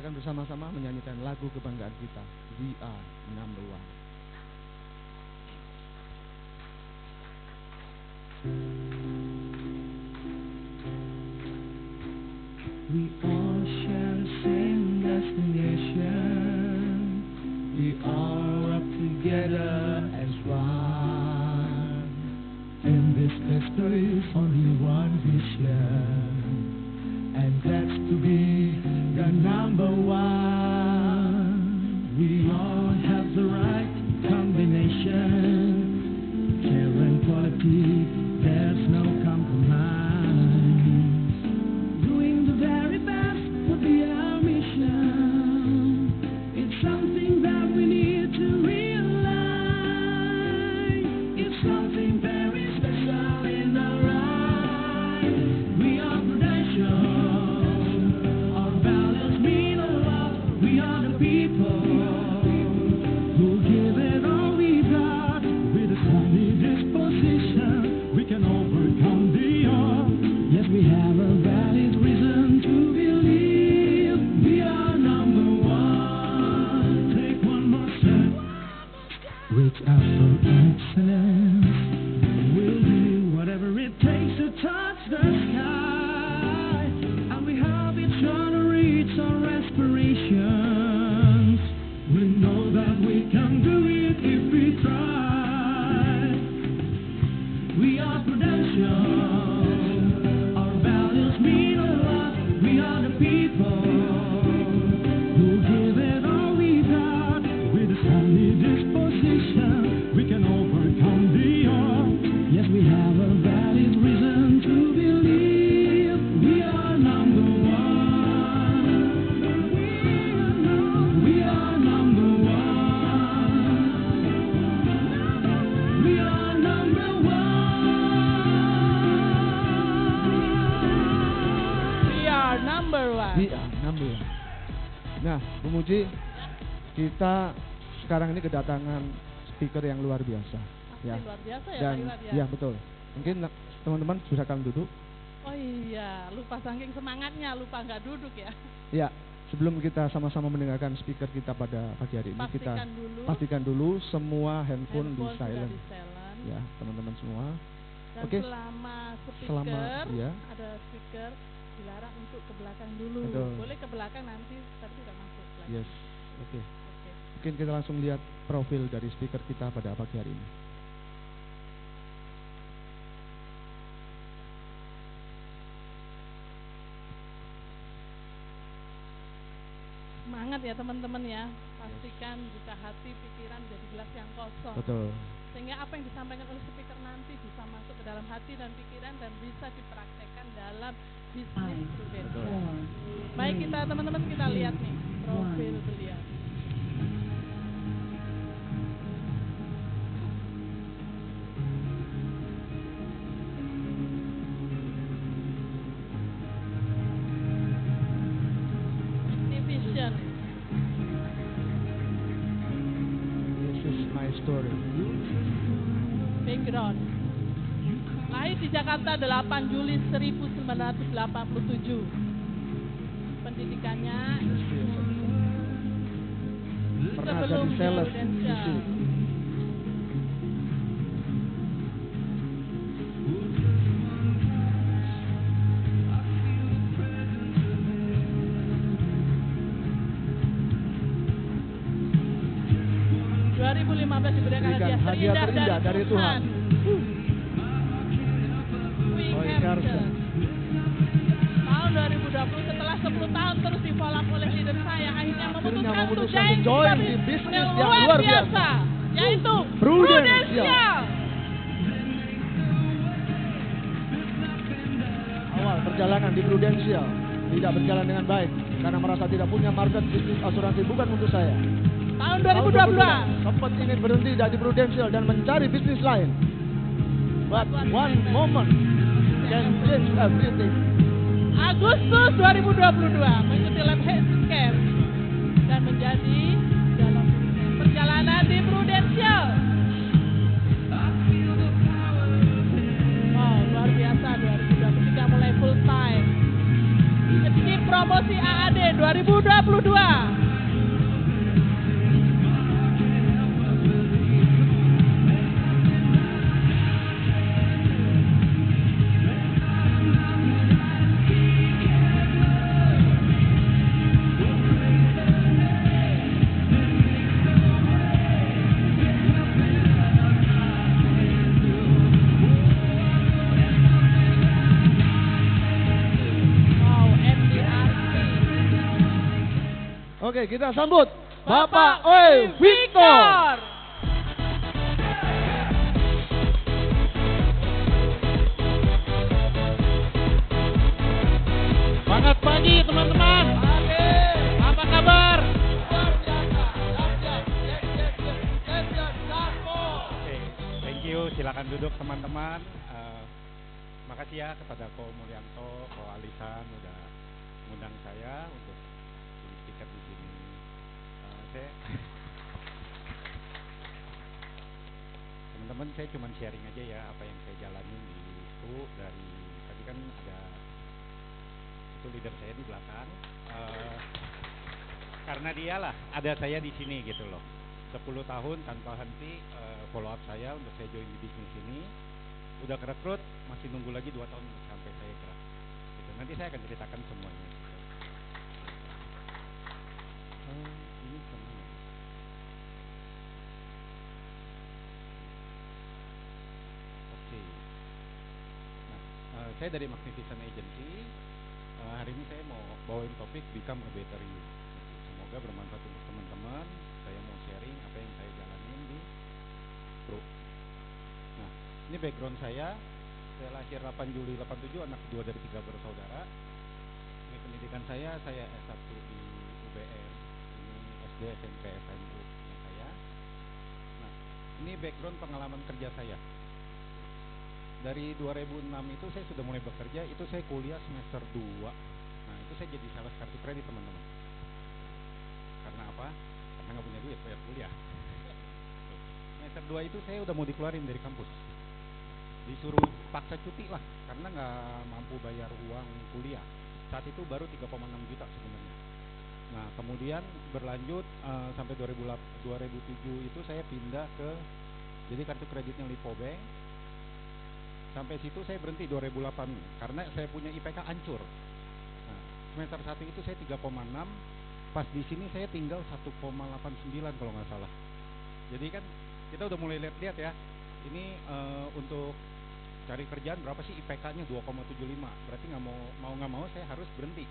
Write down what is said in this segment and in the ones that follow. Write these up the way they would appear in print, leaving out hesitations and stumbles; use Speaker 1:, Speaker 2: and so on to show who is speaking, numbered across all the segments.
Speaker 1: kita akan bersama-sama menyanyikan lagu kebanggaan kita, We Are Number One.
Speaker 2: We all share the same destination. We all up together as one. In this quest there is only one vision, and that's to be the number one. We all have the right combination. Care and quality, there's no compromise. Doing the very best would be our mission. It's something that we need to realize. It's something very special in our eyes. We are Prudential. Our values mean a lot. We are the people who give it all we got. With a sunny disposition, we can overcome the odds. Yes, we have a valid reason to believe we are number one. Take one more step, reach out for excellence. We'll do whatever it takes to touch the sky, and we have each other reach our aspirations. We know that we can do it if we try. We are Prudential. Our values mean a lot. We are the people who give it all we got. With a sunny disposition, we can overcome the odds. Yes, we have a valid reason to believe we are number one. We are number one. We are number one.
Speaker 3: We are number one.
Speaker 1: We Are Number One. Nah, Pemuji, kita sekarang ini kedatangan speaker yang luar biasa. Ya.
Speaker 3: Luar biasa ya,
Speaker 1: Dan
Speaker 3: Pak Iwan ya.
Speaker 1: ya betul. Mungkin teman-teman sudah akan duduk.
Speaker 3: Oh iya, lupa saking semangatnya, lupa nggak duduk ya.
Speaker 1: Ya, sebelum kita sama-sama mendengarkan speaker kita pada pagi hari ini, kita pastikan dulu semua handphone di
Speaker 3: sudah
Speaker 1: silent.
Speaker 3: di silent.
Speaker 1: Ya, teman-teman semua.
Speaker 3: Dan
Speaker 1: Oke.
Speaker 3: selama speaker,
Speaker 1: Selama, ya.
Speaker 3: ada speaker, dilarang untuk ke belakang dulu.
Speaker 1: Betul.
Speaker 3: Boleh ke belakang nanti, tapi tidak masuk lagi.
Speaker 1: Yes. Oke.
Speaker 3: Oke.
Speaker 1: Mungkin kita langsung lihat profil dari speaker kita pada pagi hari ini.
Speaker 3: Semangat ya teman-teman ya. Pastikan buka hati, pikiran jadi gelas yang kosong.
Speaker 1: Betul.
Speaker 3: Sehingga apa yang disampaikan oleh speaker nanti bisa masuk ke dalam hati dan pikiran dan bisa dipraktekkan dalam bisnis Prudential. Baik kita teman-teman kita lihat nih profil beliau. Ini vision.
Speaker 1: This is my story.
Speaker 3: Background. Lahir di Jakarta 8 Juli 1987. Pendidikannya
Speaker 1: Pernah
Speaker 3: sebelum
Speaker 1: jadi sales di
Speaker 3: Prudential.
Speaker 1: sini.
Speaker 3: Diberikan
Speaker 1: hadiah terindah dari Tuhan.
Speaker 3: Wing
Speaker 1: Oh,
Speaker 3: Hampton.
Speaker 1: Carson.
Speaker 3: Tahun 2020 setelah 10 tahun terus difollow oleh leader saya akhirnya memutuskan untuk
Speaker 1: join di bisnis yang luar biasa,
Speaker 3: yaitu
Speaker 1: Prudential. Awal perjalanan di Prudential tidak berjalan dengan baik karena merasa tidak punya market bisnis asuransi bukan untuk saya.
Speaker 3: Tahun 2022
Speaker 1: sempat ingin berhenti dari Prudential dan mencari bisnis lain. But one moment can change everything.
Speaker 3: Agustus 2022 mengikuti lab healthcare dan menjadi dalam perjalanan di Prudential. Wow, luar biasa 2023 mulai full time. Skip promosi AAD 2022. Wow, MDRT.
Speaker 1: Oke, kita sambut
Speaker 3: Bapak
Speaker 1: Oi Victor.
Speaker 4: Semangat pagi teman-teman. Apa kabar? Oke, thank you. Silakan duduk teman-teman. Makasih ya kepada Ko Mulyanto, Ko Alisan udah mengundang saya untuk jadi speaker di sini. Teman-teman, saya cuma sharing aja ya apa yang saya jalanin di itu dari tadi kan ada itu leader saya di belakang. Karena dialah ada saya di sini gitu loh. 10 tahun tanpa henti follow up saya untuk saya join di bisnis ini. Udah kerekrut, masih nunggu lagi 2 tahun untuk sampai saya gerak. Gitu. Nanti saya akan ceritakan semuanya. Gitu. Ini kemana? Oke. Nah, saya dari Magnificent Agency. Hari ini saya mau bawain topik Become a Better You. Semoga bermanfaat untuk teman-teman. Saya mau sharing apa yang saya jalanin di Pro. Nah, ini background saya. Saya lahir 8 Juli 87, anak kedua dari 3 bersaudara. Ini pendidikan saya S1 di UBM. Ini SD, SMP, SMU ini saya. Nah, ini background pengalaman kerja saya. Dari 2006 itu saya sudah mulai bekerja, itu saya kuliah semester 2. Nah, itu saya jadi sales kartu kredit, teman-teman. Karena apa? Karena nggak punya duit bayar kuliah. Semester 2 itu saya udah mau dikeluarin dari kampus. Disuruh paksa cuti lah, karena nggak mampu bayar uang kuliah. Saat itu baru 3,6 juta sebenarnya. Nah, kemudian berlanjut sampai 2007 itu saya pindah ke jadi kartu kreditnya Lipo Bank. Sampai situ saya berhenti 2008 karena saya punya IPK hancur. Nah, semester 1 itu saya 3,6, pas di sini saya tinggal 1,89 kalau nggak salah. Jadi kan kita udah mulai lihat-lihat ya. Ini untuk cari kerjaan berapa sih IPK-nya 2,75. Berarti nggak mau saya harus berhenti.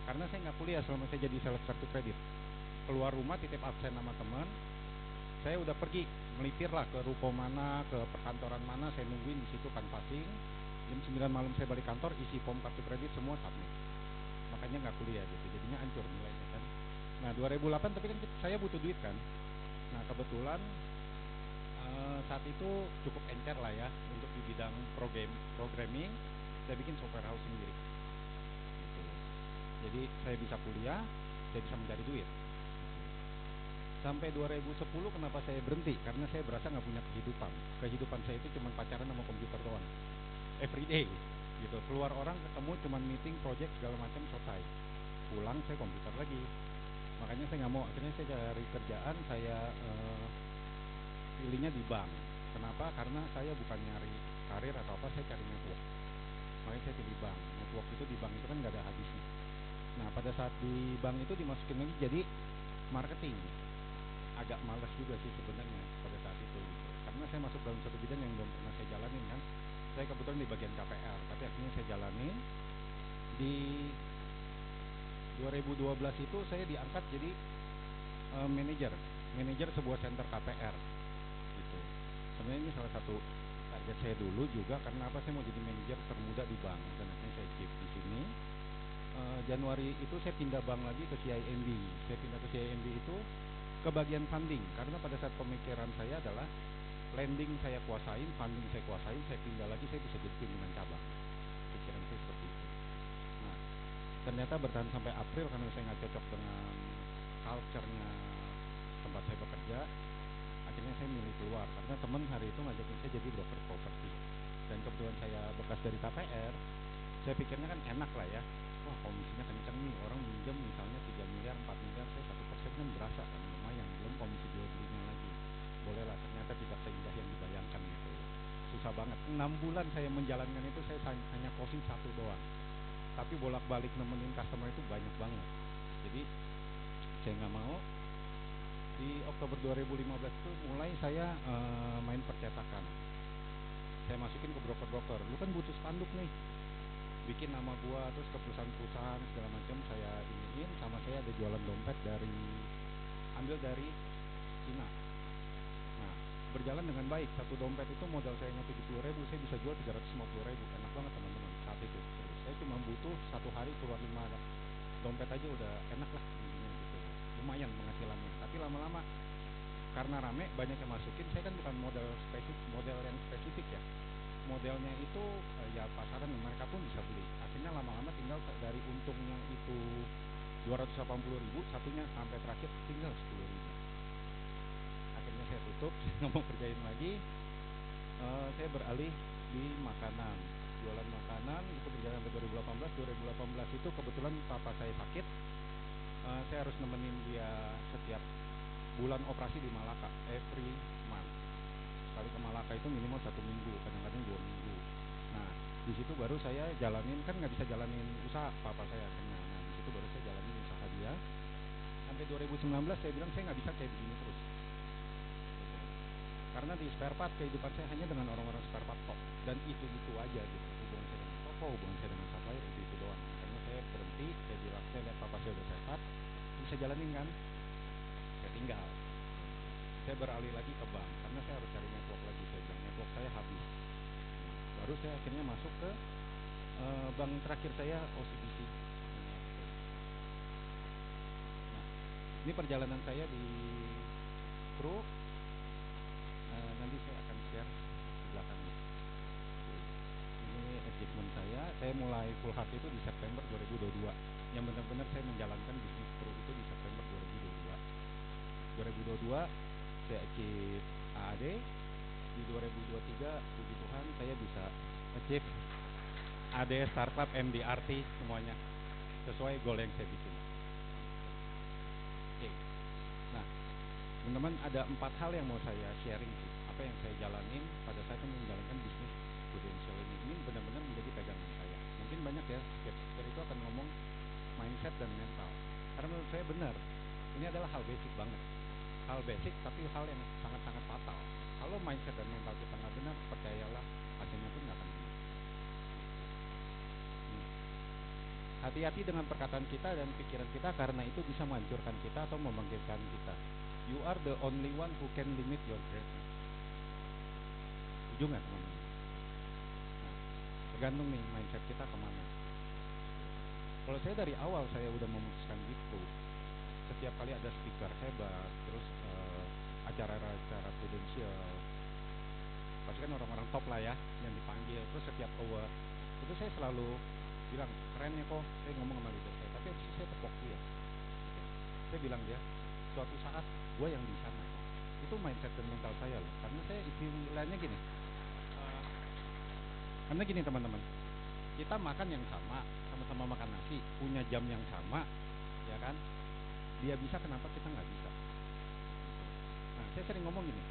Speaker 4: Karena saya nggak kuliah selama saya jadi sales kartu kredit. Keluar rumah titip absen sama teman. Saya udah pergi melipir lah ke ruko mana, ke perkantoran mana, saya nungguin di situ kan passing. Jam 9 malam saya balik kantor, isi form kartu kredit semua submit. Makanya nggak kuliah gitu, jadinya hancur nilainya kan. Nah 2008 tapi kan saya butuh duit kan. Nah kebetulan saat itu cukup encer lah ya untuk di bidang programming. Saya bikin software house sendiri. Gitu. Jadi saya bisa kuliah, saya bisa mencari duit. Sampai 2010 kenapa saya berhenti? Karena saya berasa nggak punya kehidupan. Kehidupan saya itu cuma pacaran sama komputer doang. Everyday gitu. Keluar orang ketemu cuma meeting, project segala macam selesai. Pulang saya komputer lagi. Makanya saya nggak mau. Akhirnya saya cari kerjaan, saya pilihnya di bank. Kenapa? Karena saya bukan nyari karir atau apa, saya cari network. Makanya saya pilih bank. Network itu di bank itu kan nggak ada habisnya. Nah pada saat di bank itu dimasukin lagi jadi marketing. Agak malas juga sih sebenarnya pada saat itu gitu. Karena saya masuk dalam satu bidang yang belum pernah saya jalanin kan. Saya kebetulan di bagian KPR, tapi akhirnya saya jalanin. Di 2012 itu saya diangkat jadi manajer sebuah center KPR gitu. Sebenarnya ini salah satu target saya dulu juga karena apa, saya mau jadi manajer termuda di bank dan akhirnya saya keep di sini. Januari itu saya pindah bank lagi ke CIMB. Saya pindah ke CIMB itu ke bagian funding, karena pada saat pemikiran saya adalah lending saya kuasain, funding saya kuasain, saya pindah lagi saya bisa jadi pimpinan cabang. Pikiran saya seperti itu. Nah, ternyata bertahan sampai April karena saya nggak cocok dengan culture-nya tempat saya bekerja. Akhirnya saya milih keluar karena teman hari itu ngajakin saya jadi broker properti. Dan kebetulan saya bekas dari KPR, saya pikirnya kan enak lah ya. wah komisinya kenceng nih, orang minjem misalnya 3 miliar, 4 miliar, saya 1% kan berasa kan, lumayan, belum komisi jual belinya lagi. Bolehlah, ternyata tidak seindah yang dibayangkan gitu. Susah banget, 6 bulan saya menjalankan itu, saya hanya closing 1 doang. Tapi bolak-balik nemenin customer itu banyak banget. Jadi saya nggak mau. Di Oktober 2015 itu mulai saya main percetakan. Saya masukin ke broker-broker. Lu kan butuh spanduk nih, bikin nama gua, terus ke perusahaan-perusahaan segala macam saya iniin. Sama saya ada jualan dompet ambil dari Cina. Nah, berjalan dengan baik. Satu dompet itu modal saya 70.000, saya bisa jual 350.000. Enak banget teman-teman saat itu. Terus saya cuma butuh 1 hari keluar 5 dompet aja udah enak lah intinya gitu. Lumayan penghasilannya. Tapi lama-lama karena rame banyak yang masukin, saya kan bukan model yang spesifik ya. Modelnya itu ya pasaran, mereka pun bisa beli. Akhirnya lama-lama tinggal dari untungnya itu 280.000, satunya sampai terakhir tinggal 10.000. Akhirnya saya tutup, nggak mau kerjain lagi. Saya beralih di makanan, jualan makanan. Itu berjalan sampai 2018 itu kebetulan papa saya sakit. Saya harus nemenin dia setiap bulan operasi di Malaka, every month. Sekali ke Malaka itu minimal 1 minggu, kadang-kadang 2 minggu. Nah, di situ baru saya jalanin, kan nggak bisa jalanin usaha papa saya akhirnya. Nah, di situ baru saya jalanin usaha dia. Sampai 2019 saya bilang saya nggak bisa kayak begini terus. Gitu. Karena di spare part kehidupan saya hanya dengan orang-orang spare part top, dan itu aja gitu. Hubungan saya dengan toko, hubungan saya dengan supplier itu doang. Makanya saya berhenti, saya bilang saya lihat papa saya udah sehat, bisa jalanin kan? Saya tinggal. Saya beralih lagi ke bank karena saya harus cari network lagi. Saya bilang network saya habis. Baru saya akhirnya masuk ke bank terakhir saya, OCBC. Nah, ini perjalanan saya di Pro. Nanti saya akan share di belakangnya. Ini achievement saya mulai full hard itu di September 2022. Yang benar-benar saya menjalankan bisnis Pro itu di September 2022. 2022 saya achieve AAD. Di 2023 puji Tuhan saya bisa achieve AD Startup, MDRT, semuanya sesuai goal yang saya bikin. Oke. Nah, teman-teman, ada 4 hal yang mau saya sharing sih. Apa yang saya jalanin pada saat menjalankan bisnis Prudential ini. Ini benar-benar menjadi pegangan saya. Mungkin banyak ya speaker itu akan ngomong mindset dan mental. Karena menurut saya benar. Ini adalah hal basic banget. Hal basic tapi hal yang sangat-sangat fatal. Kalau mindset dan mental kita nggak benar, percayalah hasilnya pun nggak akan benar. Hati-hati dengan perkataan kita dan pikiran kita, karena itu bisa menghancurkan kita atau membangkitkan kita. You are the only one who can limit your greatness. Setuju nggak teman-teman? Nah, tergantung nih mindset kita kemana. Kalau saya dari awal saya udah memutuskan gitu. Setiap kali ada speaker hebat, terus acara-acara Prudential, pasti kan orang-orang top lah ya yang dipanggil. Terus setiap award itu saya selalu bilang, keren ya kok. Saya ngomong sama leader saya, tapi habis itu saya tepok dia. Saya bilang dia, suatu saat gue yang di sana. Itu mindset dan mental saya loh. Karena saya istilahnya gini, karena gini teman-teman, kita makan yang sama-sama makan nasi, punya jam yang sama, ya kan? Dia bisa, kenapa kita nggak bisa? Nah, saya sering ngomong gini,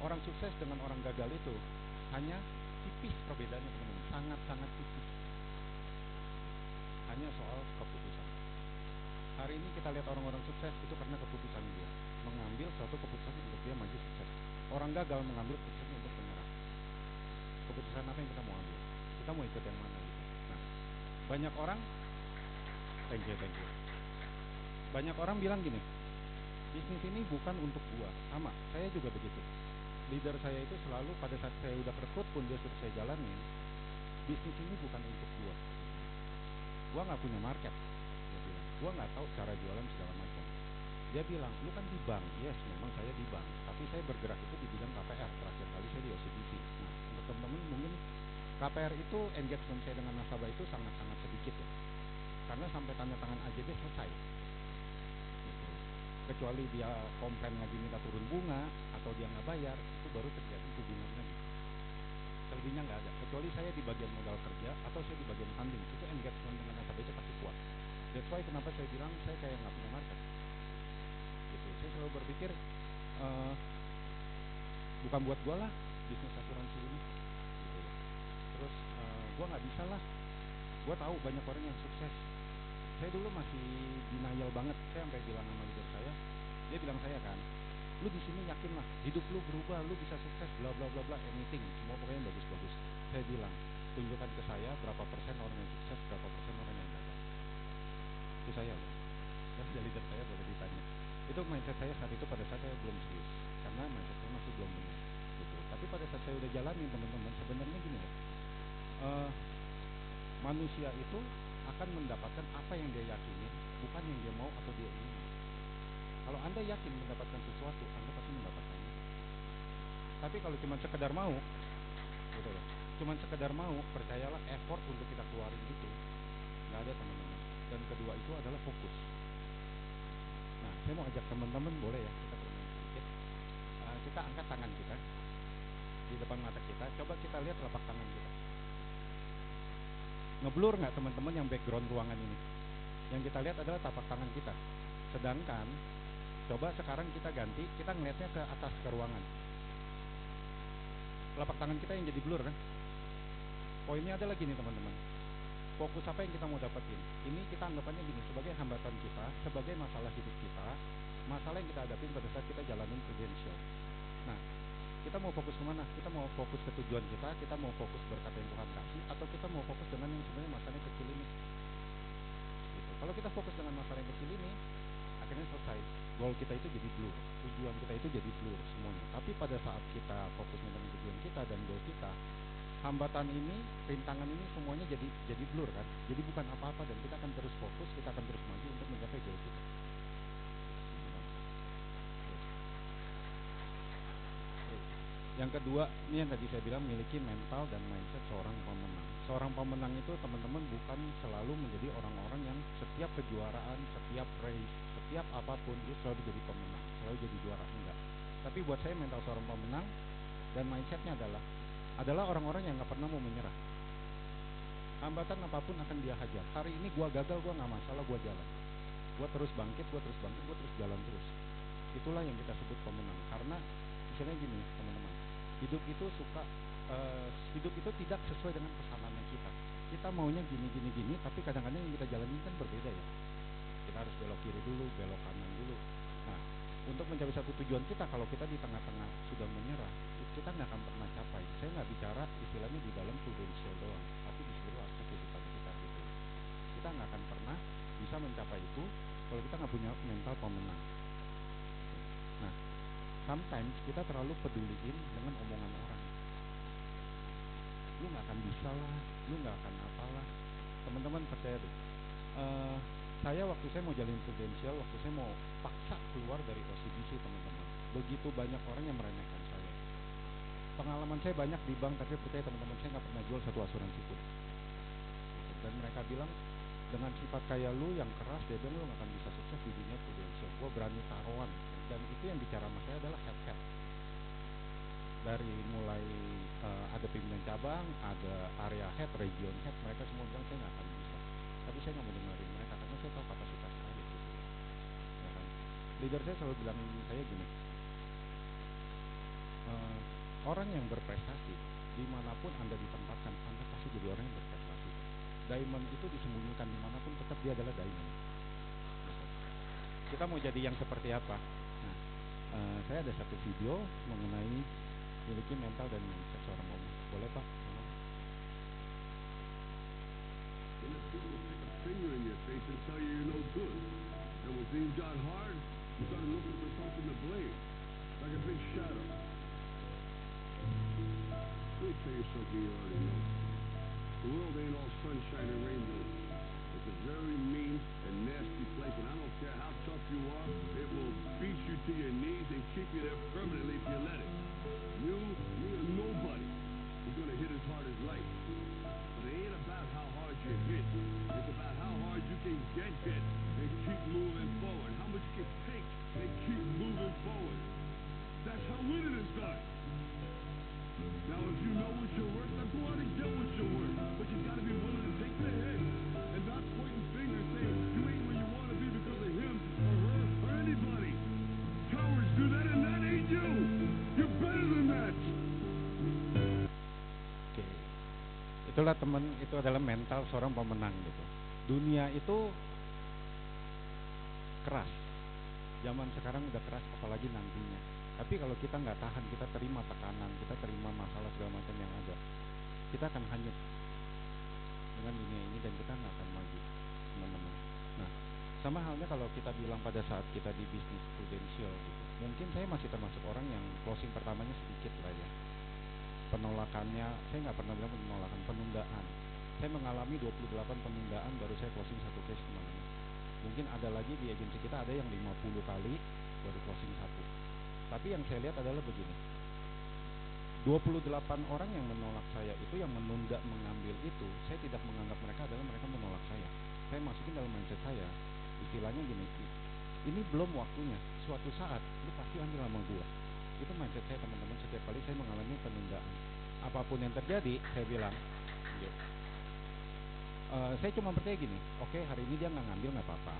Speaker 4: orang sukses dengan orang gagal itu hanya tipis perbedaannya teman-teman, sangat-sangat tipis. Hanya soal keputusan. Hari ini kita lihat orang-orang sukses itu karena keputusan dia mengambil suatu keputusan untuk dia maju sukses. Orang gagal mengambil keputusan untuk menyerah. Keputusan apa yang kita mau ambil? Kita mau ikut yang mana gitu. Nah, banyak orang, thank you. Banyak orang bilang gini, bisnis ini bukan untuk gua. Sama, saya juga begitu. Leader saya itu selalu pada saat saya udah rekrut pun dia suruh saya jalanin, bisnis ini bukan untuk gua. Gua nggak punya market, dia bilang. Gua nggak tahu cara jualan segala macam. Dia bilang, lu kan di bank. Yes, memang saya di bank, tapi saya bergerak itu di bidang KPR. Terakhir kali saya di OCBC. Nah, untuk teman-teman mungkin KPR itu engagement saya dengan nasabah itu sangat-sangat sedikit ya, karena sampai tanda tangan AJB selesai gitu. Kecuali dia komplain lagi minta turun bunga atau dia nggak bayar, itu baru terjadi hubungan lagi. selebihnya nggak ada. Kecuali saya di bagian modal kerja atau saya di bagian funding, itu engagement dengan nasabah itu pasti kuat. That's why kenapa saya bilang saya kayak nggak punya market. Gitu. Saya selalu berpikir bukan buat gua lah bisnis asuransi ini. Gitu. Terus gua nggak bisa lah. Gua tahu banyak orang yang sukses. Saya dulu masih denial banget. Saya sampai bilang sama leader saya, dia bilang saya kan, lu di sini yakin lah, hidup lu berubah, lu bisa sukses, bla bla bla bla, anything, semua pokoknya bagus-bagus. Saya bilang, tunjukkan ke saya berapa persen orang yang sukses, berapa persen orang yang gagal. Itu saya loh. Dan dari leader saya boleh ditanya. Itu mindset saya saat itu, pada saat saya belum serius, karena mindset saya masih belum benar. Gitu. Tapi pada saat saya udah jalanin teman-teman, sebenarnya gini loh. Manusia itu akan mendapatkan apa yang dia yakinin, bukan yang dia mau atau dia ingin. Kalau Anda yakin mendapatkan sesuatu, Anda pasti mendapatkannya. Tapi kalau cuma sekedar mau, gitu loh. Cuma sekedar mau, percayalah effort untuk kita keluarin itu nggak ada teman-teman. Dan kedua itu adalah fokus. Nah, saya mau ajak teman-teman, boleh ya kita bermain sedikit. Kita angkat tangan kita di depan mata kita. Coba kita lihat telapak tangan kita. Ngeblur nggak teman-teman yang background ruangan ini? Yang kita lihat adalah tapak tangan kita. Sedangkan coba sekarang kita ganti, kita ngelihatnya ke atas ke ruangan. Telapak tangan kita yang jadi blur kan? Poinnya adalah gini teman-teman. Fokus apa yang kita mau dapetin? Ini kita anggapannya gini, sebagai hambatan kita, sebagai masalah hidup kita, masalah yang kita hadapin pada saat kita jalanin credential. Nah, kita mau fokus kemana? Kita mau fokus ke tujuan kita mau fokus berkat yang Tuhan kasih, atau kita mau fokus dengan yang sebenarnya masalah yang kecil ini? Gitu. Kalau kita fokus dengan masalah yang kecil ini, akhirnya selesai. Goal kita itu jadi blur, tujuan kita itu jadi blur semuanya. Tapi pada saat kita fokusnya dengan tujuan kita dan goal kita, hambatan ini, rintangan ini semuanya jadi blur kan? Jadi bukan apa-apa dan kita akan terus fokus, kita akan terus maju untuk mencapai goal kita. Yang kedua, ini yang tadi saya bilang, miliki mental dan mindset seorang pemenang. Seorang pemenang itu teman-teman bukan selalu menjadi orang-orang yang setiap kejuaraan, setiap race, setiap apapun dia selalu jadi pemenang, selalu jadi juara, enggak. Tapi buat saya mental seorang pemenang dan mindsetnya adalah orang-orang yang nggak pernah mau menyerah. Hambatan apapun akan dia hajar. Hari ini gua gagal, gua nggak masalah, gua jalan. Gua terus bangkit, gua terus jalan terus. Itulah yang kita sebut pemenang. Karena misalnya gini teman-teman, hidup itu hidup itu tidak sesuai dengan pesanannya kita. Kita maunya gini, tapi kadang-kadang yang kita jalanin kan berbeda ya. Kita harus belok kiri dulu, belok kanan dulu. Nah, untuk mencapai satu tujuan kita, kalau kita di tengah-tengah sudah menyerah, kita nggak akan pernah capai. Saya nggak bicara istilahnya di dalam prudensial doang, tapi di seluruh aspek kehidupan kita gitu. Kita nggak akan pernah bisa mencapai itu kalau kita nggak punya mental pemenang. Nah, sometimes kita terlalu peduliin dengan omongan orang. Lu nggak akan bisa lah, lu nggak akan apalah. Teman-teman percaya deh. Saya waktu saya mau jalin credential, waktu saya mau paksa keluar dari OCBC teman-teman, begitu banyak orang yang meremehkan saya. Pengalaman saya banyak di bank, tapi percaya teman-teman, saya nggak pernah jual satu asuransi pun. Gitu. Dan mereka bilang, dengan sifat kayak lu yang keras, dia bilang lu nggak akan bisa sukses di dunia credential. Gue berani taruhan, dan itu yang bicara sama saya adalah head. Dari mulai ada pimpinan cabang, ada area head, region head, mereka semua bilang saya nggak akan bisa. Tapi saya nggak mau dengerin mereka karena saya tahu kapasitas saya gitu. Ya kan? Leader saya selalu bilang saya gini, orang yang berprestasi dimanapun Anda ditempatkan, Anda pasti jadi orang yang berprestasi. Diamond itu disembunyikan dimanapun, tetap dia adalah diamond. Gitu. Kita mau jadi yang seperti apa? Nah, saya ada satu video mengenai miliki mental dan mindset seorang pemenang. Boleh Pak?
Speaker 5: And the people will stick a finger in your face and tell you you're no good. And when things got hard, you started looking for something to blame, like a big shadow. Let me tell you something you already know. The world ain't all sunshine and rainbows. It's a very mean and nasty place, and I don't care how tough you are, it will beat you to your knees and keep you there permanently if you let it. You or nobody is going to hit as hard as life. But it ain't about how hard you hit. It's about how hard you can get hit and keep moving forward. How much you can take and keep moving forward. That's how winning is done. Now, if you know what you're working
Speaker 4: Itulah teman, itu adalah mental seorang pemenang gitu. Dunia itu keras. Zaman sekarang udah keras, apalagi nantinya. Tapi kalau kita nggak tahan, kita terima tekanan, kita terima masalah segala macam yang ada, kita akan hanyut dengan dunia ini dan kita nggak akan maju, teman-teman. Nah, sama halnya kalau kita bilang pada saat kita di bisnis prudensial gitu. Mungkin saya masih termasuk orang yang closing pertamanya sedikit lah ya. Penolakannya, saya nggak pernah bilang penolakan, penundaan. Saya mengalami 28 penundaan baru saya closing satu case, teman-teman. Mungkin ada lagi di agensi kita ada yang 50 kali baru closing satu. Tapi yang saya lihat adalah begini. 28 orang yang menolak saya itu, yang menunda mengambil itu, saya tidak menganggap mereka adalah mereka menolak saya. Saya masukin dalam mindset saya, istilahnya gini, ini belum waktunya, suatu saat lu pasti ambil sama gua. Itu mindset saya, teman-teman. Setiap kali saya mengalami penundaan, apapun yang terjadi, saya bilang, saya cuma percaya gini, oke, hari ini dia nggak ngambil nggak apa-apa,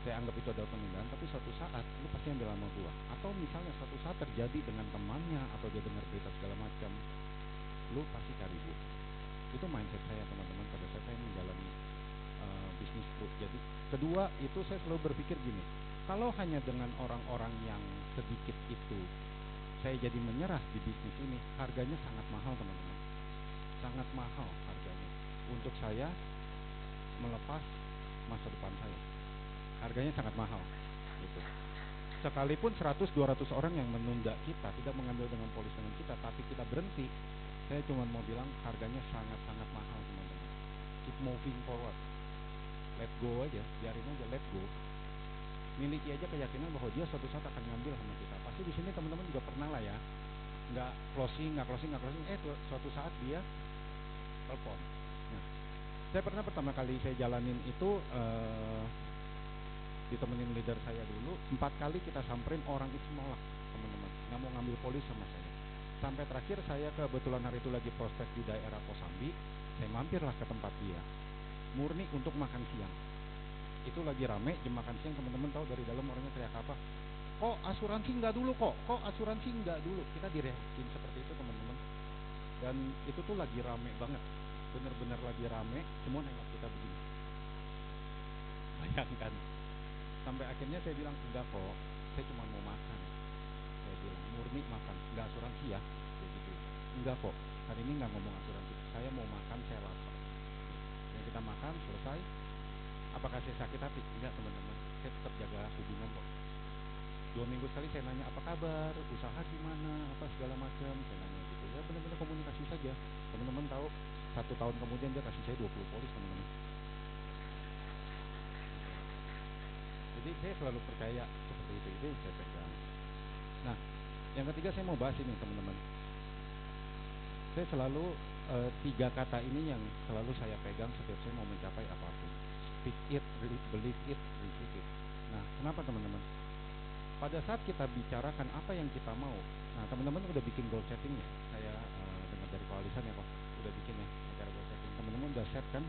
Speaker 4: saya anggap itu adalah penundaan, tapi suatu saat lu pasti ambil sama gua. Atau misalnya suatu saat terjadi dengan temannya, atau dia dengar berita segala macam, lu pasti cari gua. Itu mindset saya, teman-teman, pada saat saya menjalani bisnis pro. Jadi kedua itu saya selalu berpikir gini, kalau hanya dengan orang-orang yang sedikit itu saya jadi menyerah di bisnis ini, harganya sangat mahal, teman-teman, sangat mahal harganya untuk saya melepas masa depan saya. Harganya sangat mahal gitu. Sekalipun 100-200 orang yang menunda kita, tidak mengambil dengan polis dengan kita, tapi kita berhenti, saya cuma mau bilang harganya sangat-sangat mahal, teman-teman. Keep moving forward, let go aja, biarin aja, let go. Miliki aja keyakinan bahwa dia suatu saat akan ngambil sama kita. Pasti di sini teman-teman juga pernah lah ya, nggak closing, suatu saat dia telepon. Nah, saya pernah pertama kali saya jalanin itu ditemenin leader saya dulu, 4 kali kita samperin, orang itu nolak, teman-teman, nggak mau ngambil polis sama saya. Sampai terakhir saya kebetulan hari itu lagi prospek di daerah Kosambi, saya mampirlah ke tempat dia, murni untuk makan siang. Itu lagi rame jam makan siang, teman-teman tahu dari dalam orangnya teriak apa? Kok asuransi nggak dulu, kok asuransi nggak dulu? Kita direakin seperti itu, teman-teman. Dan itu tuh lagi rame banget, bener-bener lagi rame, semua nengok kita begini. Bayangkan. Sampai akhirnya saya bilang, enggak kok, saya cuma mau makan. Saya bilang, murni makan, enggak asuransi ya, kayak gitu. Enggak kok, hari ini nggak ngomong asuransi, saya mau makan, saya lapar. Ya, kita makan, selesai. Apakah saya sakit hati? Enggak, teman-teman, saya tetap jaga hubungan kok. 2 minggu sekali saya nanya apa kabar, usaha gimana, apa segala macam, saya nanya gitu. Ya benar-benar komunikasi saja. Teman-teman tahu, 1 tahun kemudian dia kasih saya 20 polis, teman-teman. Jadi saya selalu percaya seperti itu yang saya pegang. Nah, yang ketiga saya mau bahas ini, teman-teman. Saya selalu 3 kata ini yang selalu saya pegang setiap saya mau mencapai apapun. Speak it, believe it, receive it. Nah, kenapa, teman-teman? Pada saat kita bicarakan apa yang kita mau, nah teman-teman udah bikin goal setting ya. Saya dengar dari koalisan ya kok, udah bikin ya acara goal setting. Teman-teman udah set kan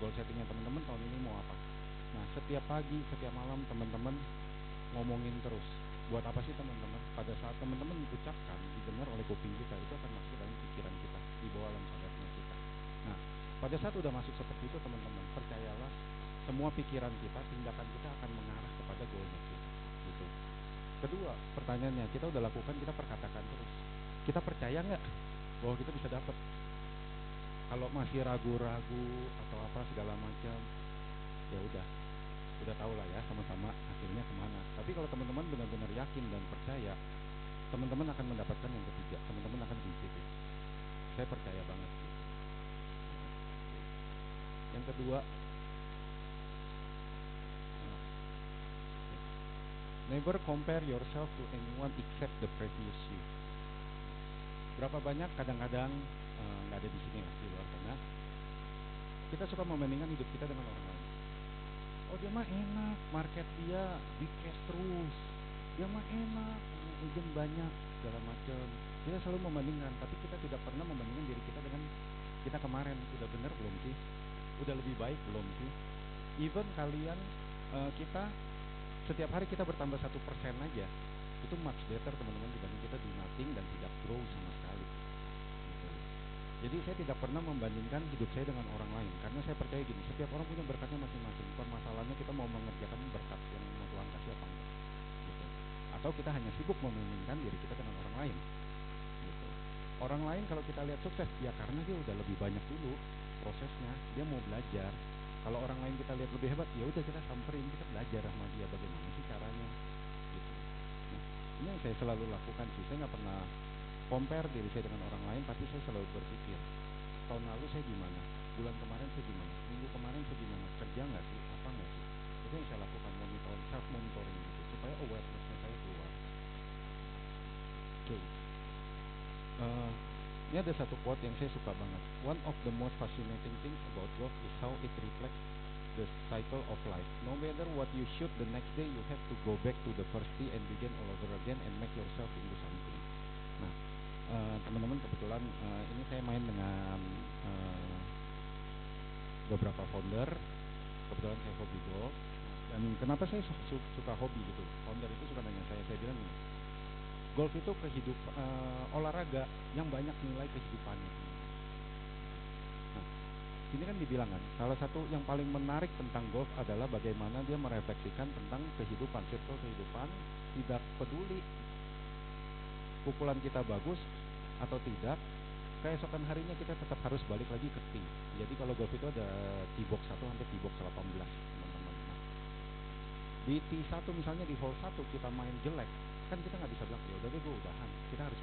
Speaker 4: goal settingnya teman-teman tahun ini mau apa? Nah, setiap pagi, setiap malam teman-teman ngomongin terus. Buat apa sih, teman-teman? Pada saat teman-teman ucapkan, didengar oleh kuping kita, itu akan masuk dalam pikiran kita, di bawah alam sadarnya kita. Nah, pada saat udah masuk seperti itu, teman-teman, percayalah, semua pikiran kita, tindakan kita akan mengarah kepada goalnya kita, gitu. Kedua, pertanyaannya, kita udah lakukan, kita perkatakan terus. Kita percaya nggak bahwa kita bisa dapat? Kalau masih ragu-ragu atau apa segala macam, ya udah tahu lah ya sama-sama hasilnya kemana. Tapi kalau teman-teman benar-benar yakin dan percaya, teman-teman akan mendapatkan yang ketiga, teman-teman akan receive it. Saya percaya banget gitu. Yang kedua, never compare yourself to anyone except the previous you. Berapa banyak kadang-kadang nggak ada di sini lah, di luar sana, kita suka membandingkan hidup kita dengan orang lain. Oh, dia mah enak, market dia big cash terus, dia mah enak, agent banyak, segala macam. Kita selalu membandingkan, tapi kita tidak pernah membandingkan diri kita dengan kita kemarin. Udah bener belum sih? Udah lebih baik belum sih? Even kalian, kita setiap hari kita bertambah 1% aja, itu much better, teman-teman, dibanding kita do nothing dan tidak grow sama sekali gitu. Jadi saya tidak pernah membandingkan hidup saya dengan orang lain, karena saya percaya gini, setiap orang punya berkatnya masing-masing. Permasalahannya kita mau mengerjakan berkat yang mau Tuhan kasih apa enggak, gitu. Atau kita hanya sibuk membandingkan diri kita dengan orang lain, gitu. Orang lain kalau kita lihat sukses, ya karena dia udah lebih banyak dulu prosesnya, dia mau belajar. Kalau orang lain kita lihat lebih hebat, ya udah kita samperin, kita belajar sama dia bagaimana sih caranya, gitu. Nah, ini yang saya selalu lakukan sih. Saya nggak pernah compare diri saya dengan orang lain, tapi saya selalu berpikir, tahun lalu saya gimana, bulan kemarin saya gimana, minggu kemarin saya gimana, kerja nggak sih, apa nggak sih. Itu yang saya lakukan, monitoring, self monitoring gitu, supaya awarenessnya saya keluar. Oke. Ini ada satu quote yang saya suka banget. One of the most fascinating things about golf is how it reflects the cycle of life. No matter what you shoot, the next day you have to go back to the first tee and begin all over again and make yourself into something. Nah, teman-teman kebetulan ini saya main dengan beberapa founder. Kebetulan saya hobi golf. Dan kenapa saya suka hobi gitu? Founder itu suka nanya saya bilang gini, golf itu olahraga yang banyak nilai kehidupannya. Nah, ini kan dibilang kan, salah satu yang paling menarik tentang golf adalah bagaimana dia merefleksikan tentang kehidupan, circle kehidupan. Tidak peduli pukulan kita bagus atau tidak, keesokan harinya kita tetap harus balik lagi ke tee. Jadi kalau golf itu ada tee box 1 sampai tee box 18, teman-teman. Nah, di tee 1 misalnya di hole 1 kita main jelek, kan kita nggak bisa bilang ya udah deh gue udahan. Kita harus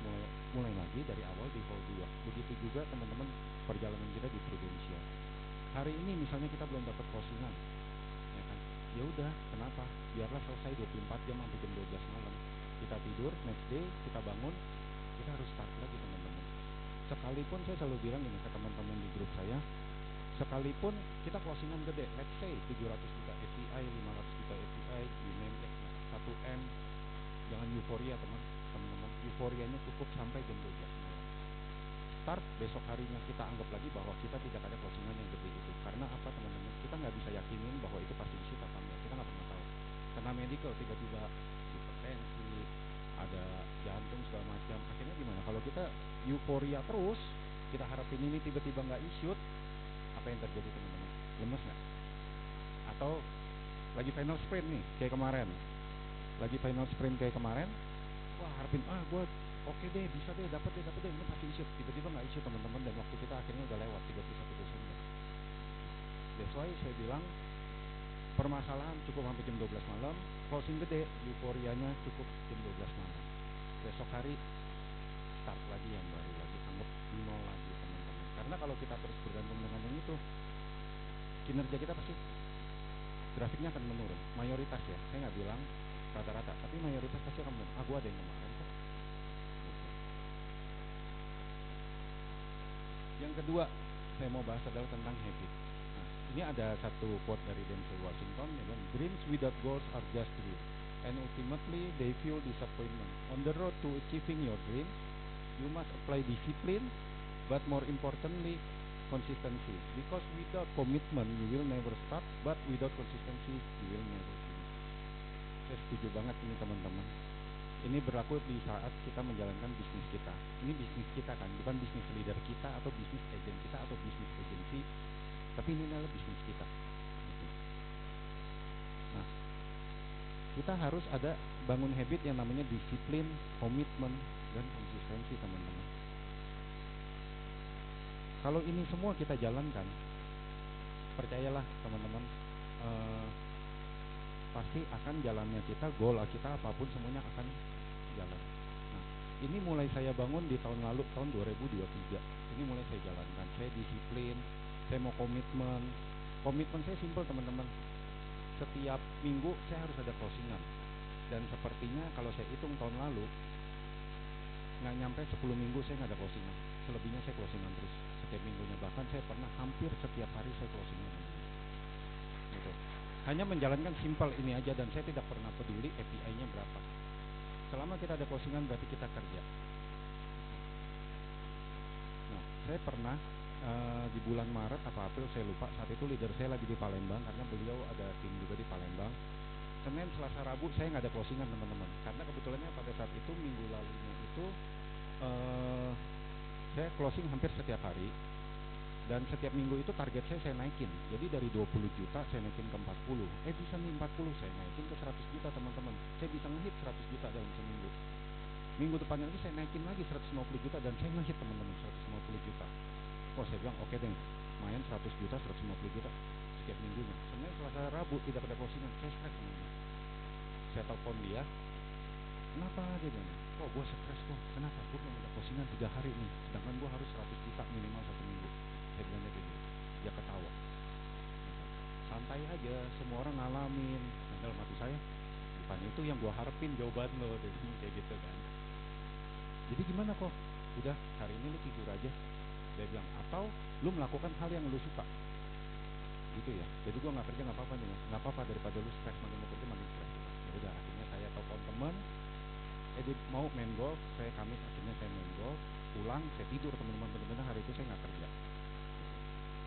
Speaker 4: mulai lagi dari awal di hole 2. Begitu juga teman-teman perjalanan kita di Prudential. Hari ini misalnya kita belum dapat closingan, ya kan? Ya udah, kenapa? Biarlah selesai 24 jam sampai jam 12 malam. Kita tidur, next day kita bangun, kita harus start lagi teman-teman. Sekalipun saya selalu bilang ini ke teman-teman di grup saya, sekalipun kita closingan gede, let's say 700 juta FPI, 500 juta FPI, you name it, 1M, jangan euforia teman-teman. Euforianya cukup sampai jam 12 malam. Start besok harinya kita anggap lagi bahwa kita tidak ada closingan yang gede itu. Karena apa teman-teman? Kita nggak bisa yakinin bahwa itu pasti isi apa enggak. Kita nggak pernah tahu. Karena medical tiba-tiba hipertensi, ada jantung segala macam. Akhirnya gimana? Kalau kita euforia terus, kita harapin ini tiba-tiba nggak issued, apa yang terjadi teman-teman? Lemes nggak? Atau lagi final sprint nih, kayak kemarin. Lagi final sprint kayak kemarin, wah harapin gue oke deh, bisa deh, dapat deh, ini pasti issued. Tiba-tiba nggak issued teman-teman, dan waktu kita akhirnya udah lewat 31 Desember. That's why saya bilang permasalahan cukup sampai jam 12 malam, closing gede, euforianya cukup jam 12 malam. Besok hari start lagi yang baru lagi, anggap nol lagi teman-teman. Karena kalau kita terus bergantung dengan yang itu, kinerja kita pasti grafiknya akan menurun. Mayoritas ya, saya nggak bilang rata-rata, tapi mayoritas pasti akan menurun. Gue ada yang kemarin kok. Gitu. Yang kedua saya mau bahas adalah tentang habit. Nah, ini ada satu quote dari Denzel Washington, dia bilang, dreams without goals are just dreams, and ultimately they fuel disappointment. On the road to achieving your dreams, you must apply discipline, but more importantly, consistency. Because without commitment, you will never start, but without consistency, you will never finish. Saya setuju banget ini teman-teman. Ini berlaku di saat kita menjalankan bisnis kita. Ini bisnis kita kan, bukan bisnis leader kita atau bisnis agent kita atau bisnis agency, tapi ini adalah bisnis kita. Gitu. Nah, kita harus ada bangun habit yang namanya disiplin, komitmen, dan konsistensi teman-teman. Kalau ini semua kita jalankan, percayalah teman-teman, pasti akan jalannya kita, goal kita apapun semuanya akan jalan. Nah, ini mulai saya bangun di tahun lalu, tahun 2023. Ini mulai saya jalankan. Saya disiplin, saya mau komitmen. Komitmen saya simpel teman-teman. Setiap minggu saya harus ada closingan. Dan sepertinya kalau saya hitung tahun lalu, nggak nyampe 10 minggu saya nggak ada closingan. Selebihnya saya closingan terus setiap minggunya. Bahkan saya pernah hampir setiap hari saya closingan. Gitu. Hanya menjalankan simpel ini aja, dan saya tidak pernah peduli API-nya berapa. Selama kita ada closingan berarti kita kerja. Nah, saya pernah di bulan Maret atau April saya lupa, saat itu leader saya lagi di Palembang karena beliau ada tim juga di Palembang. Senin, Selasa, Rabu saya nggak ada closingan teman-teman, karena kebetulannya pada saat itu minggu lalunya itu Saya closing hampir setiap hari. Dan setiap minggu itu target saya naikin. Jadi dari 20 juta saya naikin ke 40. Bisa nih 40 saya naikin ke 100 juta teman-teman. Saya bisa ngehit 100 juta dalam seminggu. Minggu depannya lagi saya naikin lagi 150 juta dan saya ngehit teman-teman 150 juta. Oh saya bilang oke deh, main 100 juta 150 juta setiap minggunya. Senin, Selasa, Rabu tidak ada closingan. Saya stres teman-teman. Saya telepon dia, kenapa? Dia bilang, oh gue stres kok. Kenapa? Gue belum ada closingan 3 hari nih. Sedangkan gue harus 100 juta minimal 1 minggu. Saya bilangnya kayak gitu. Dia ketawa. Santai aja, semua orang ngalamin. Nah, dalam hati saya, bukan itu yang gue harapin jawaban lo. Dia bilang kayak gitu kan. Jadi gimana kok? Udah hari ini lu tidur aja. Dia bilang, atau lu melakukan hal yang lu suka. Gitu ya. Jadi gue nggak kerja nggak apa-apa nih, nggak apa-apa daripada lu stres makin lu kerja makin stres. Ya udah akhirnya saya telepon teman. Dia mau main golf, saya Kamis akhirnya saya main golf. Pulang saya tidur teman-teman, benar-benar hari itu saya nggak kerja.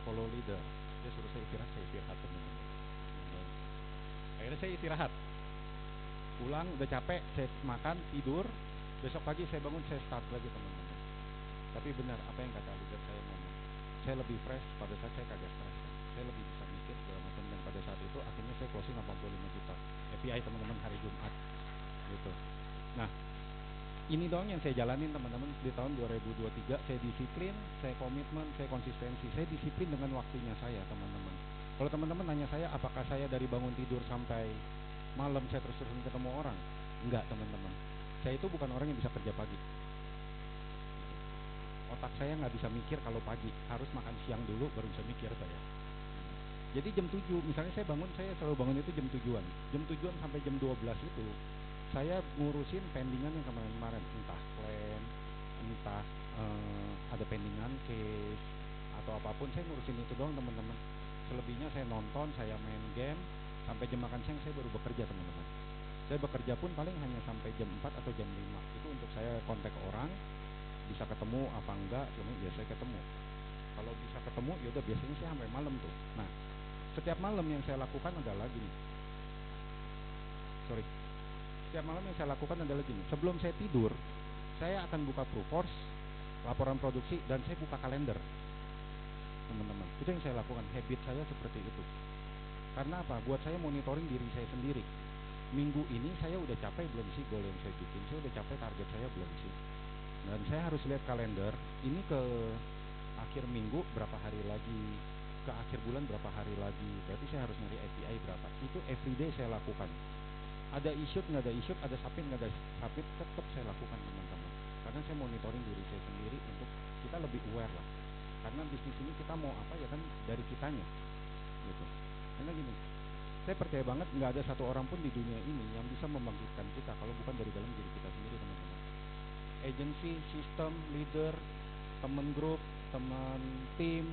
Speaker 4: Follow leader, dia suruh saya istirahat teman-teman. Akhirnya saya istirahat. Pulang udah capek, saya makan tidur. Besok pagi saya bangun saya start lagi teman-teman. Tapi benar apa yang kata leader saya ngomong. Saya lebih fresh pada saat saya kagak stres. Saya lebih bisa mikir segala macam dan pada saat itu akhirnya saya closing 85 juta API teman-teman hari Jumat gitu. Nah ini doang yang saya jalanin teman-teman di tahun 2023. Saya disiplin, saya komitmen, saya konsistensi. Saya disiplin dengan waktunya saya teman-teman. Kalau teman-teman nanya saya apakah saya dari bangun tidur sampai malam saya terus-terusan ketemu orang, enggak teman-teman. Saya itu bukan orang yang bisa kerja pagi. Otak saya nggak bisa mikir kalau pagi, harus makan siang dulu baru bisa mikir saya. Jadi jam 7, misalnya saya selalu bangun itu jam 7-an. Jam 7-an sampai jam 12 itu saya ngurusin pendingan yang kemarin-kemarin, entah klaim, entah ada pendingan case atau apapun, saya ngurusin itu doang teman-teman. Selebihnya saya nonton, saya main game, sampai jam makan siang saya baru bekerja teman-teman. Saya bekerja pun paling hanya sampai jam 4 atau jam 5. Itu untuk saya kontak orang, bisa ketemu apa enggak, ya saya ketemu. Kalau bisa ketemu, yaudah biasanya saya sampai malam tuh. Nah, setiap malam yang saya lakukan adalah gini. Setiap malam yang saya lakukan adalah gini. Sebelum saya tidur, saya akan buka Proofforce, laporan produksi, dan saya buka kalender. Teman-teman, itu yang saya lakukan. Habit saya seperti itu. Karena apa? Buat saya monitoring diri saya sendiri. Minggu ini saya udah capai belum sih goal yang saya bikin? Saya udah capai target saya belum sih? Dan saya harus lihat kalender. Ini ke akhir minggu berapa hari lagi, ke akhir bulan berapa hari lagi. Berarti saya harus nyari API berapa. Itu everyday saya lakukan. Ada issue nggak ada issue, ada submit nggak ada submit, tetap saya lakukan teman-teman. Karena saya monitoring diri saya sendiri untuk kita lebih aware lah. Karena bisnis ini kita mau apa ya kan dari kitanya, gitu. Karena gini, saya percaya banget nggak ada satu orang pun di dunia ini yang bisa membangkitkan kita kalau bukan dari dalam diri kita sendiri teman-teman. Agency, sistem, leader, teman grup, teman tim,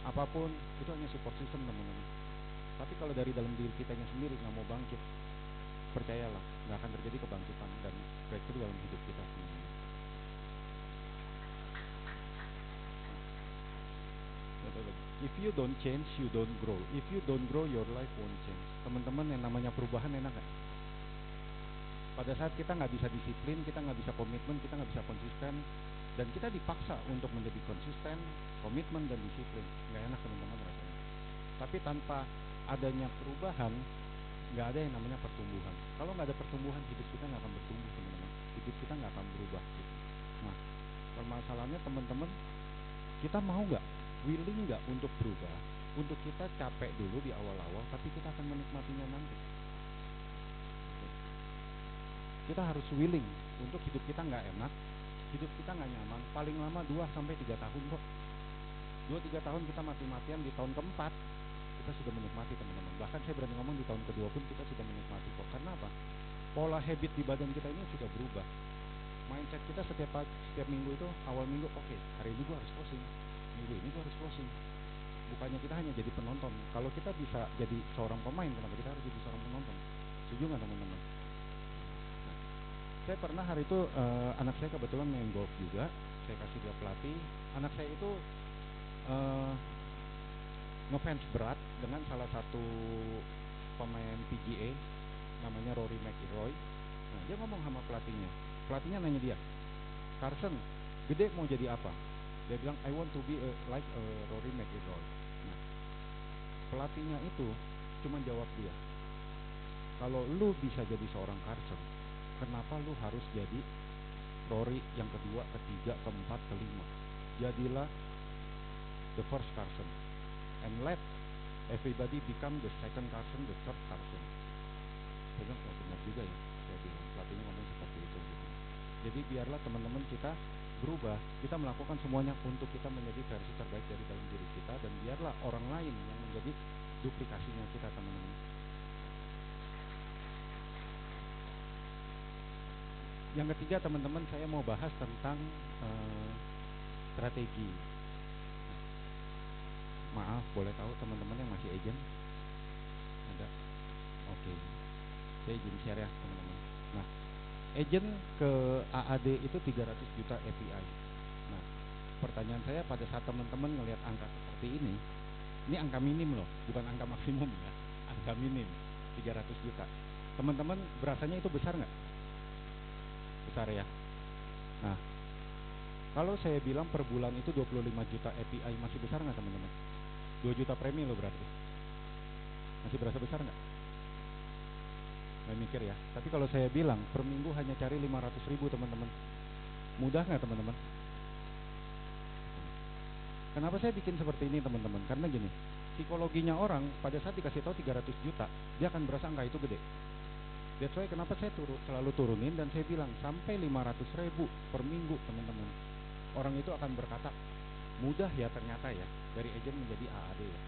Speaker 4: apapun itu hanya support system teman-teman. Tapi kalau dari dalam diri kitanya sendiri nggak mau bangkit, percayalah nggak akan terjadi kebangkitan dan breakthrough dalam hidup kita teman-teman. If you don't change, you don't grow. If you don't grow, your life won't change. Teman-teman, yang namanya perubahan enak nggak? Pada saat kita nggak bisa disiplin, kita nggak bisa komitmen, kita nggak bisa konsisten, dan kita dipaksa untuk menjadi konsisten, komitmen dan disiplin, nggak enak teman-teman rasanya. Tapi tanpa adanya perubahan, nggak ada yang namanya pertumbuhan. Kalau nggak ada pertumbuhan, hidup kita nggak akan bertumbuh teman-teman. Hidup kita nggak akan berubah. Gitu. Nah, permasalahannya teman-teman, kita mau nggak, willing nggak untuk berubah? Untuk kita capek dulu di awal-awal, tapi kita akan menikmatinya nanti. Kita harus willing untuk hidup kita nggak enak, hidup kita nggak nyaman, paling lama 2-3 tahun kok. 2-3 tahun kita mati-matian, di tahun keempat kita sudah menikmati teman-teman. Bahkan saya berani ngomong di tahun kedua pun kita sudah menikmati kok. Karena apa? Pola habit di badan kita ini sudah berubah. Mindset kita setiap minggu itu, awal minggu, oke, hari ini gua harus closing, minggu ini gua harus closing. Bukannya kita hanya jadi penonton. Kalau kita bisa jadi seorang pemain, kenapa kita harus jadi seorang penonton? Setuju nggak teman-teman? Nah, saya pernah hari itu anak saya kebetulan main golf juga. Saya kasih dia pelatih. Anak saya itu ngefans berat dengan salah satu pemain PGA namanya Rory McIlroy. Nah, dia ngomong sama pelatihnya nanya dia, Carson, Gede mau jadi apa? Dia bilang I want to be like Rory McIlroy. Nah, pelatihnya itu cuma jawab dia, kalau lu bisa jadi seorang Carson, kenapa lu harus jadi Rory yang kedua, ketiga, keempat, kelima? Jadilah the first Carson and let everybody become the second Carson, the third Carson. Saya bilang, oh benar juga ya. Saya bilang, pelatihnya ngomong seperti itu gitu. Jadi biarlah teman-teman kita berubah, kita melakukan semuanya untuk kita menjadi versi terbaik dari dalam diri kita, dan biarlah orang lain yang menjadi duplikasinya kita, teman-teman. Yang ketiga, teman-teman, saya mau bahas tentang strategi. Maaf, boleh tahu teman-teman yang masih agent? Ada? Oke. Saya izin share ya, teman-teman. Nah, agent ke AAD itu 300 juta API. Nah, pertanyaan saya pada saat teman-teman ngelihat angka seperti ini angka minim loh, bukan angka maksimum ya. Angka minim, 300 juta. Teman-teman berasanya itu besar nggak? Besar ya. Nah, kalau saya bilang per bulan itu 25 juta API, masih besar nggak teman-teman? 2 juta premi loh berarti. Masih berasa besar nggak? Nggak mikir ya. Tapi kalau saya bilang per minggu hanya cari 500.000 teman-teman, mudah nggak teman-teman? Kenapa saya bikin seperti ini teman-teman? Karena gini, psikologinya orang pada saat dikasih tahu 300 juta, dia akan berasa angka itu gede. That's why kenapa saya selalu turunin dan saya bilang sampai 500.000 per minggu teman-teman. Orang itu akan berkata, mudah ya ternyata ya, dari agent menjadi AAD ya.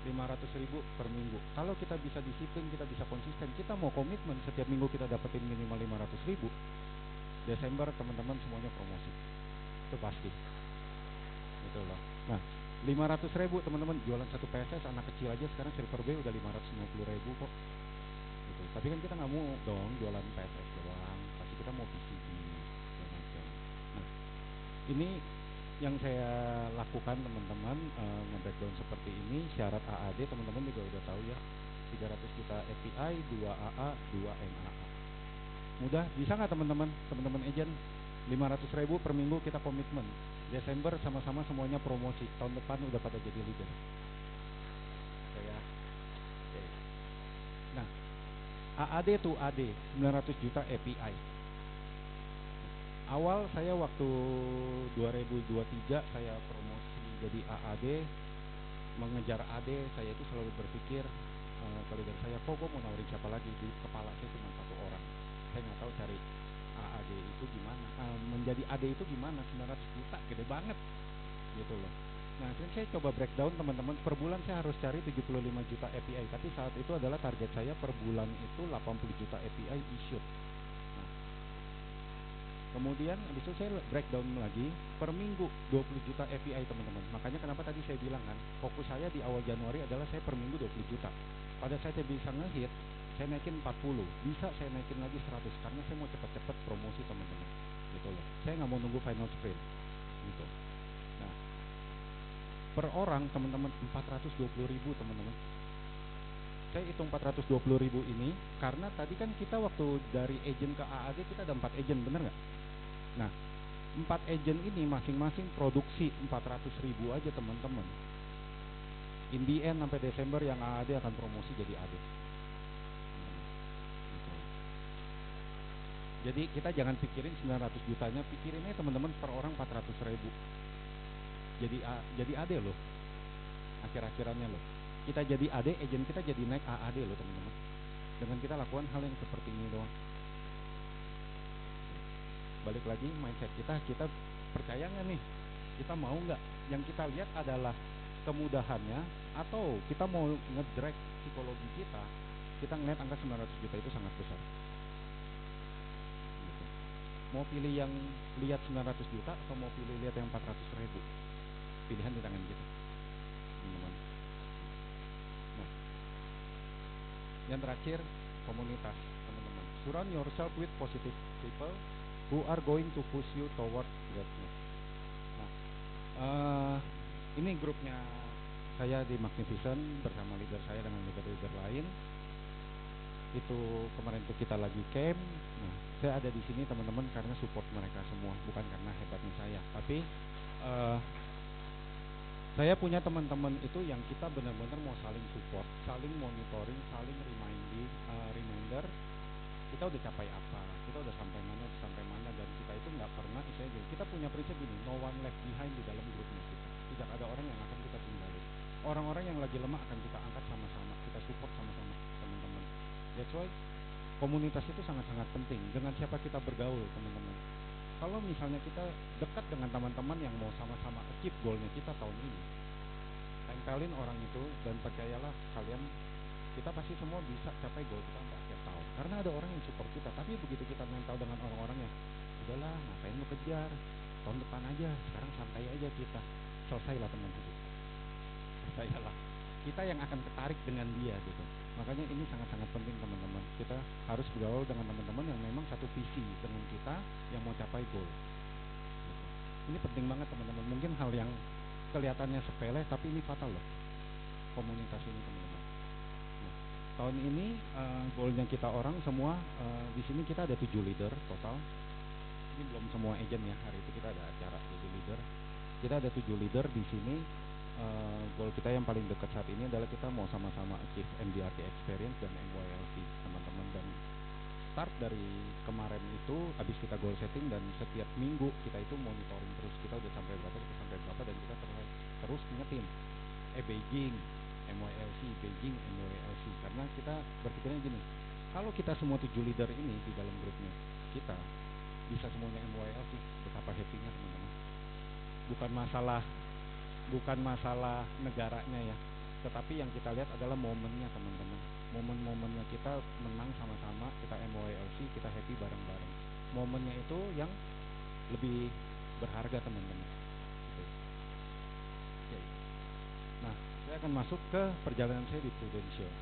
Speaker 4: 500.000 per minggu. Kalau kita bisa disiplin, kita bisa konsisten, kita mau komitmen setiap minggu kita dapetin minimal 500.000, Desember teman-teman semuanya promosi. Itu pasti. Gitu loh. Nah, 500.000 teman-teman, jualan satu PSS anak kecil aja sekarang Silver B udah 550.000 kok. Gitu. Tapi kan kita nggak mau dong jualan PSS doang, pasti kita mau PCB dan macam. Nah, ini yang saya lakukan teman-teman, nge-breakdown seperti ini. Syarat AAD teman-teman juga udah tahu ya, 300 juta API, 2 AA, 2 MAA. Mudah, bisa nggak teman-teman? Teman-teman agent, 500.000 per minggu kita komitmen. Desember sama-sama semuanya promosi. Tahun depan udah pada jadi leader. Saya. Oke. Nah, AAD to AD 900 juta API. Awal saya waktu 2023 saya promosi jadi AAD, mengejar AD, saya itu selalu berpikir kalau dari saya, kok gue mau nawarin siapa lagi, di kepala saya cuma satu orang. Saya nggak tahu cari AAD itu gimana, menjadi AD itu gimana, 900 juta gede banget gitu loh. Nah, saya coba breakdown teman-teman, per bulan saya harus cari 75 juta API, tapi saat itu adalah target saya per bulan itu 80 juta API issued. Nah, kemudian habis itu saya breakdown lagi per minggu 20 juta API teman-teman. Makanya kenapa tadi saya bilang kan, fokus saya di awal Januari adalah saya per minggu 20 juta. Pada saat saya bisa ngehit, saya naikin 40, bisa saya naikin lagi 100 karena saya mau cepat-cepat promosi teman-teman. Gitu loh. Saya nggak mau nunggu final sprint. Gitu. Nah, per orang teman-teman 420.000 teman-teman. Saya hitung 420.000 ini karena tadi kan kita waktu dari agent ke AAD kita ada 4 agent, bener nggak? Nah, 4 agent ini masing-masing produksi 400.000 aja teman-teman. In the end sampai Desember yang AAD akan promosi jadi AD. Jadi kita jangan pikirin 900 jutanya, pikirin aja teman-teman per orang 400.000. Jadi AD loh. Akhir-akhirannya loh. Kita jadi AD, agent kita jadi naik AAD loh teman-teman. Dengan kita lakukan hal yang seperti ini doang. Balik lagi mindset kita percaya nggak nih? Kita mau nggak? Yang kita lihat adalah kemudahannya, atau kita mau nge-drag psikologi kita ngeliat angka 900 juta itu sangat besar. Gitu. Mau pilih yang lihat 900 juta atau mau pilih lihat yang 400.000? Pilihan di tangan kita, teman-teman. Nah, yang terakhir komunitas, teman-teman. Surround yourself with positive people who are going to push you toward greatness. Nah, ini grupnya saya di Magnificent bersama leader saya dengan leader-leader lain. Itu kemarin tuh kita lagi camp. Nah, Saya ada di sini teman-teman karena support mereka semua, bukan karena hebatnya saya. Tapi saya punya teman-teman itu yang kita benar-benar mau saling support, saling monitoring, saling reminder. Kita udah capai apa, kita udah sampai mana, dan kita itu nggak pernah, kita punya prinsip gini, no one left behind di dalam grupnya kita. Tidak ada orang yang akan kita tinggalin. Orang-orang yang lagi lemah akan kita angkat sama-sama, kita support sama-sama teman-teman. That's why komunitas itu sangat-sangat penting. Dengan siapa kita bergaul teman-teman. Kalau misalnya kita dekat dengan teman-teman yang mau sama-sama achieve goalnya kita tahun ini, tempelin orang itu dan percayalah kalian, kita pasti semua bisa capai goal kita sampai akhir tahun. Karena ada orang yang support kita. Tapi begitu kita nempel dengan orang-orang yang udahlah ngapain lu kejar, tahun depan aja, sekarang santai aja kita, selesailah teman hidup. Percayalah, kita yang akan ketarik dengan dia gitu. Makanya ini sangat-sangat penting teman-teman. Kita harus bergaul dengan teman-teman yang memang satu visi dengan kita, yang mau capai goal. Gitu. Ini penting banget teman-teman. Mungkin hal yang kelihatannya sepele, tapi ini fatal loh. Komunitas ini teman-teman. Nah, tahun ini goalnya kita orang semua di sini kita ada 7 leader total. Ini belum semua agent ya. Hari itu kita ada acara 7 leader. Kita ada 7 leader di sini. Goal kita yang paling dekat saat ini adalah kita mau sama-sama achieve MDRT experience dan MYLC teman-teman. Dan start dari kemarin itu habis kita goal setting, dan setiap minggu kita itu monitoring terus, kita udah sampai berapa dan kita terus ngetin Beijing MYLC, Beijing MYLC. Karena kita berpikirnya gini, kalau kita semua 7 leader ini di dalam grupnya kita bisa semuanya MYLC, betapa happy-nya teman-teman. Bukan masalah negaranya ya, tetapi yang kita lihat adalah momennya teman-teman. Momen-momennya kita menang sama-sama, kita MYLC, kita happy bareng-bareng. Momennya itu yang lebih berharga teman-teman. Oke. Nah, saya akan masuk ke perjalanan saya di Prudential.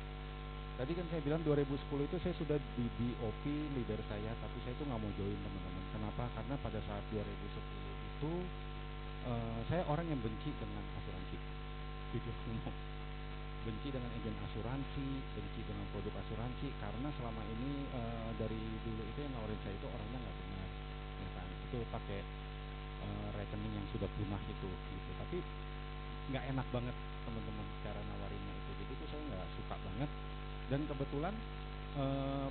Speaker 4: Tadi kan saya bilang 2010 itu saya sudah di DOP leader saya, tapi saya itu nggak mau join teman-teman. Kenapa? Karena pada saat 2010 itu saya orang yang benci dengan asuransi, jujur ngomong, benci dengan agen asuransi, benci dengan produk asuransi, karena selama ini dari dulu itu yang nawarin saya itu orangnya nggak benar, ya kan, itu pakai rekening yang sudah punah itu, gitu. Tapi nggak enak banget teman-teman cara nawarinnya itu, jadi itu saya nggak suka banget. Dan kebetulan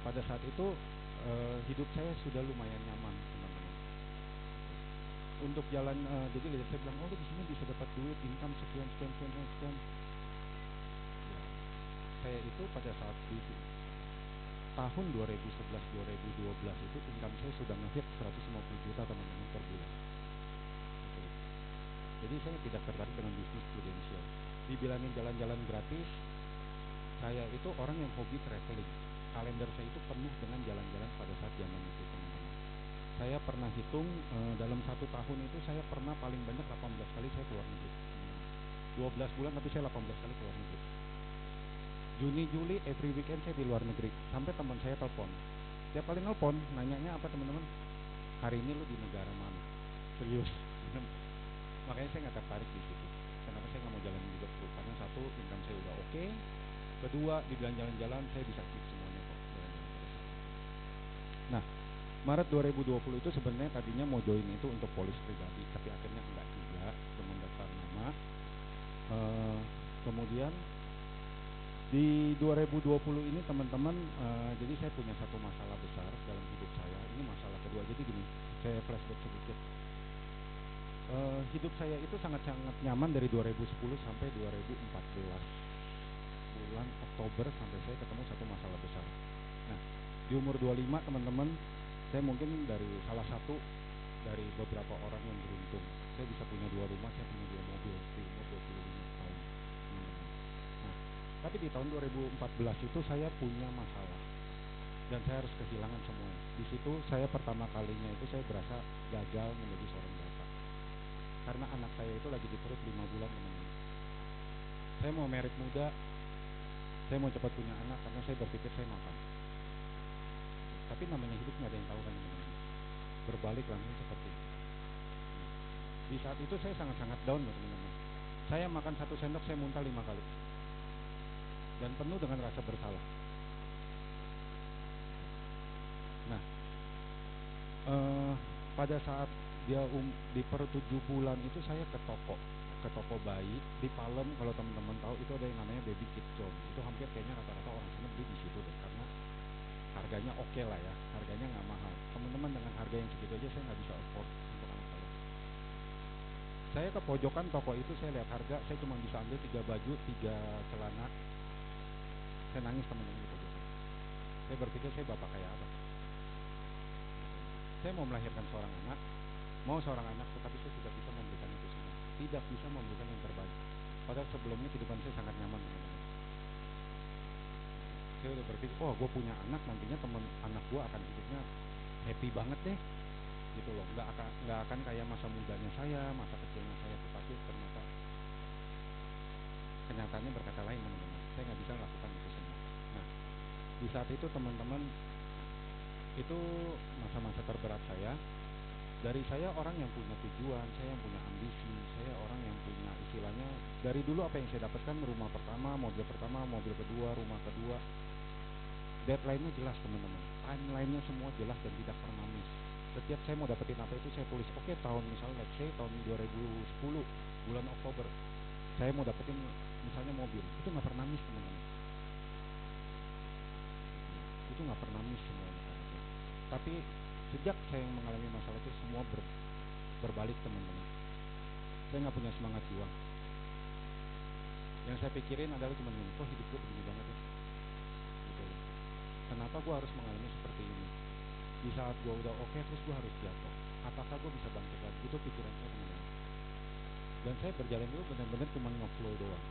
Speaker 4: pada saat itu hidup saya sudah lumayan nyaman teman-teman. Untuk jalan, jadi leader saya bilang, oh di sini bisa dapat duit, income sekian. Ya, saya itu pada saat di tahun 2011-2012 itu income saya sudah nge-hit 150 juta teman-teman per bulan. Gitu. Jadi saya tidak tertarik dengan bisnis Prudential. Dibilangin jalan-jalan gratis, saya itu orang yang hobi traveling. Kalender saya itu penuh dengan jalan-jalan pada saat zaman itu teman-teman. Saya pernah hitung dalam 1 tahun itu saya pernah paling banyak 18 kali saya keluar negeri. 12 bulan tapi saya 18 kali keluar negeri. Juni, Juli, every weekend saya di luar negeri. Sampai teman saya telepon. Tiap kali nelpon, nanyanya apa teman-teman? Hari ini lu di negara mana? Serius. Makanya saya nggak tertarik di situ. Kenapa saya nggak mau jalan juga tuh? Karena satu, income saya udah oke. Kedua, dibilang jalan-jalan saya bisa keep semuanya kok. Jalan-jalan pada saat itu. Nah, Maret 2020 itu sebenarnya tadinya mau join itu untuk polis pribadi, tapi akhirnya enggak juga dengan daftar nama. Kemudian di 2020 ini teman-teman, jadi saya punya satu masalah besar dalam hidup saya. Ini masalah kedua. Jadi gini, saya flashback sedikit. Hidup saya itu sangat-sangat nyaman dari 2010 sampai 2014. Bulan Oktober sampai saya ketemu satu masalah besar. Nah, di umur 25 teman-teman, saya mungkin dari salah satu dari beberapa orang yang beruntung. Saya bisa punya 2 rumah, saya punya 2 mobil di umur 25 tahun. Nah, tapi di tahun 2014 itu saya punya masalah dan saya harus kehilangan semuanya. Di situ saya pertama kalinya itu saya berasa gagal menjadi seorang bapak. Karena anak saya itu lagi di perut 5 bulan teman-teman. Saya mau merit muda, saya mau cepat punya anak karena saya berpikir saya mapan. Tapi namanya hidup nggak ada yang tahu kan teman-teman. Berbalik langsung seperti itu. Di saat itu saya sangat-sangat down loh teman-teman. Saya makan 1 sendok saya muntah 5 kali. Dan penuh dengan rasa bersalah. Nah, Pada saat dia di per 7 bulan itu saya ke toko bayi di Palem. Kalau teman-teman tahu itu ada yang namanya Baby Kid Zone. Itu hampir kayaknya rata-rata orang sana beli di situ deh, karena harganya oke lah ya, harganya nggak mahal. Teman-teman, dengan harga yang segitu aja saya nggak bisa afford untuk anak saya. Saya ke pojokan toko itu, saya lihat harga, saya cuma bisa ambil 3 baju, 3 celana. Saya nangis teman-teman di pojokan. Saya berpikir saya bapak kayak apa? Saya mau melahirkan seorang anak, tetapi saya tidak bisa memberikan itu semua. Tidak bisa memberikan yang terbaik. Padahal sebelumnya kehidupan saya sangat nyaman, teman-teman. Saya udah berpikir, oh gue punya anak, nantinya teman anak gue akan hidupnya happy banget deh, gitu loh. Nggak akan kayak masa mudanya saya, masa kecilnya saya. Tetapi ternyata kenyataannya berkata lain, teman-teman. Saya nggak bisa lakukan itu semua. Nah, di saat itu teman-teman, itu masa-masa terberat saya. Dari saya orang yang punya tujuan, saya yang punya ambisi, saya orang yang punya istilahnya, dari dulu apa yang saya dapatkan, rumah pertama, mobil kedua, rumah kedua. Deadline-nya jelas, teman-teman. Timeline-nya semua jelas dan tidak pernah miss. Setiap saya mau dapetin apa itu saya tulis, oke, tahun misalnya let's say tahun 2010 bulan Oktober saya mau dapetin misalnya mobil, itu nggak pernah miss, teman-teman. Itu nggak pernah miss semuanya. Tapi sejak saya yang mengalami masalah itu, semua berbalik, teman-teman. Saya nggak punya semangat juang. Yang saya pikirin adalah cuma ini, kok hidup gue begini banget ya, gitu. Kenapa gue harus mengalami seperti ini? Di saat gue udah oke, terus gue harus jatuh. Apakah gue bisa bangkit lagi? Itu pikiran saya, teman-teman. Dan saya berjalan dulu benar-benar cuma nge-flow doang.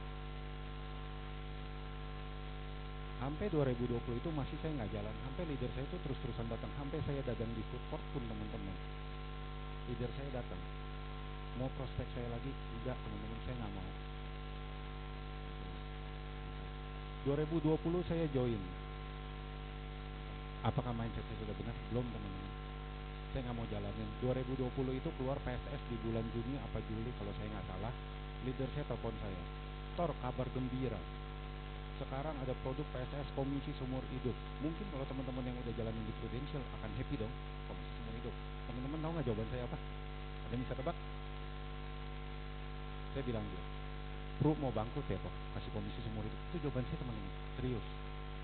Speaker 4: Sampai 2020 itu masih saya nggak jalan. Sampai leader saya itu terus-terusan datang. Sampai saya dagang di food court pun, teman-teman, leader saya datang. Mau prospek saya lagi? Enggak, teman-teman, saya nggak mau. 2020 saya join. Apakah mindset saya sudah benar? Belum, teman-teman. Saya nggak mau jalanin. 2020 itu keluar PSS di bulan Juni apa Juli kalau saya nggak salah. Leader saya telepon saya, Tor, kabar gembira. Sekarang ada produk PSS komisi seumur hidup. Mungkin kalau teman-teman yang udah jalanin di Prudential akan happy dong, komisi seumur hidup. Teman-teman tahu nggak jawaban saya apa? Ada yang bisa tebak? Saya bilang dia, Bro mau bangkrut ya, Tor, kasih komisi seumur hidup. Itu jawaban saya, teman-teman. Serius.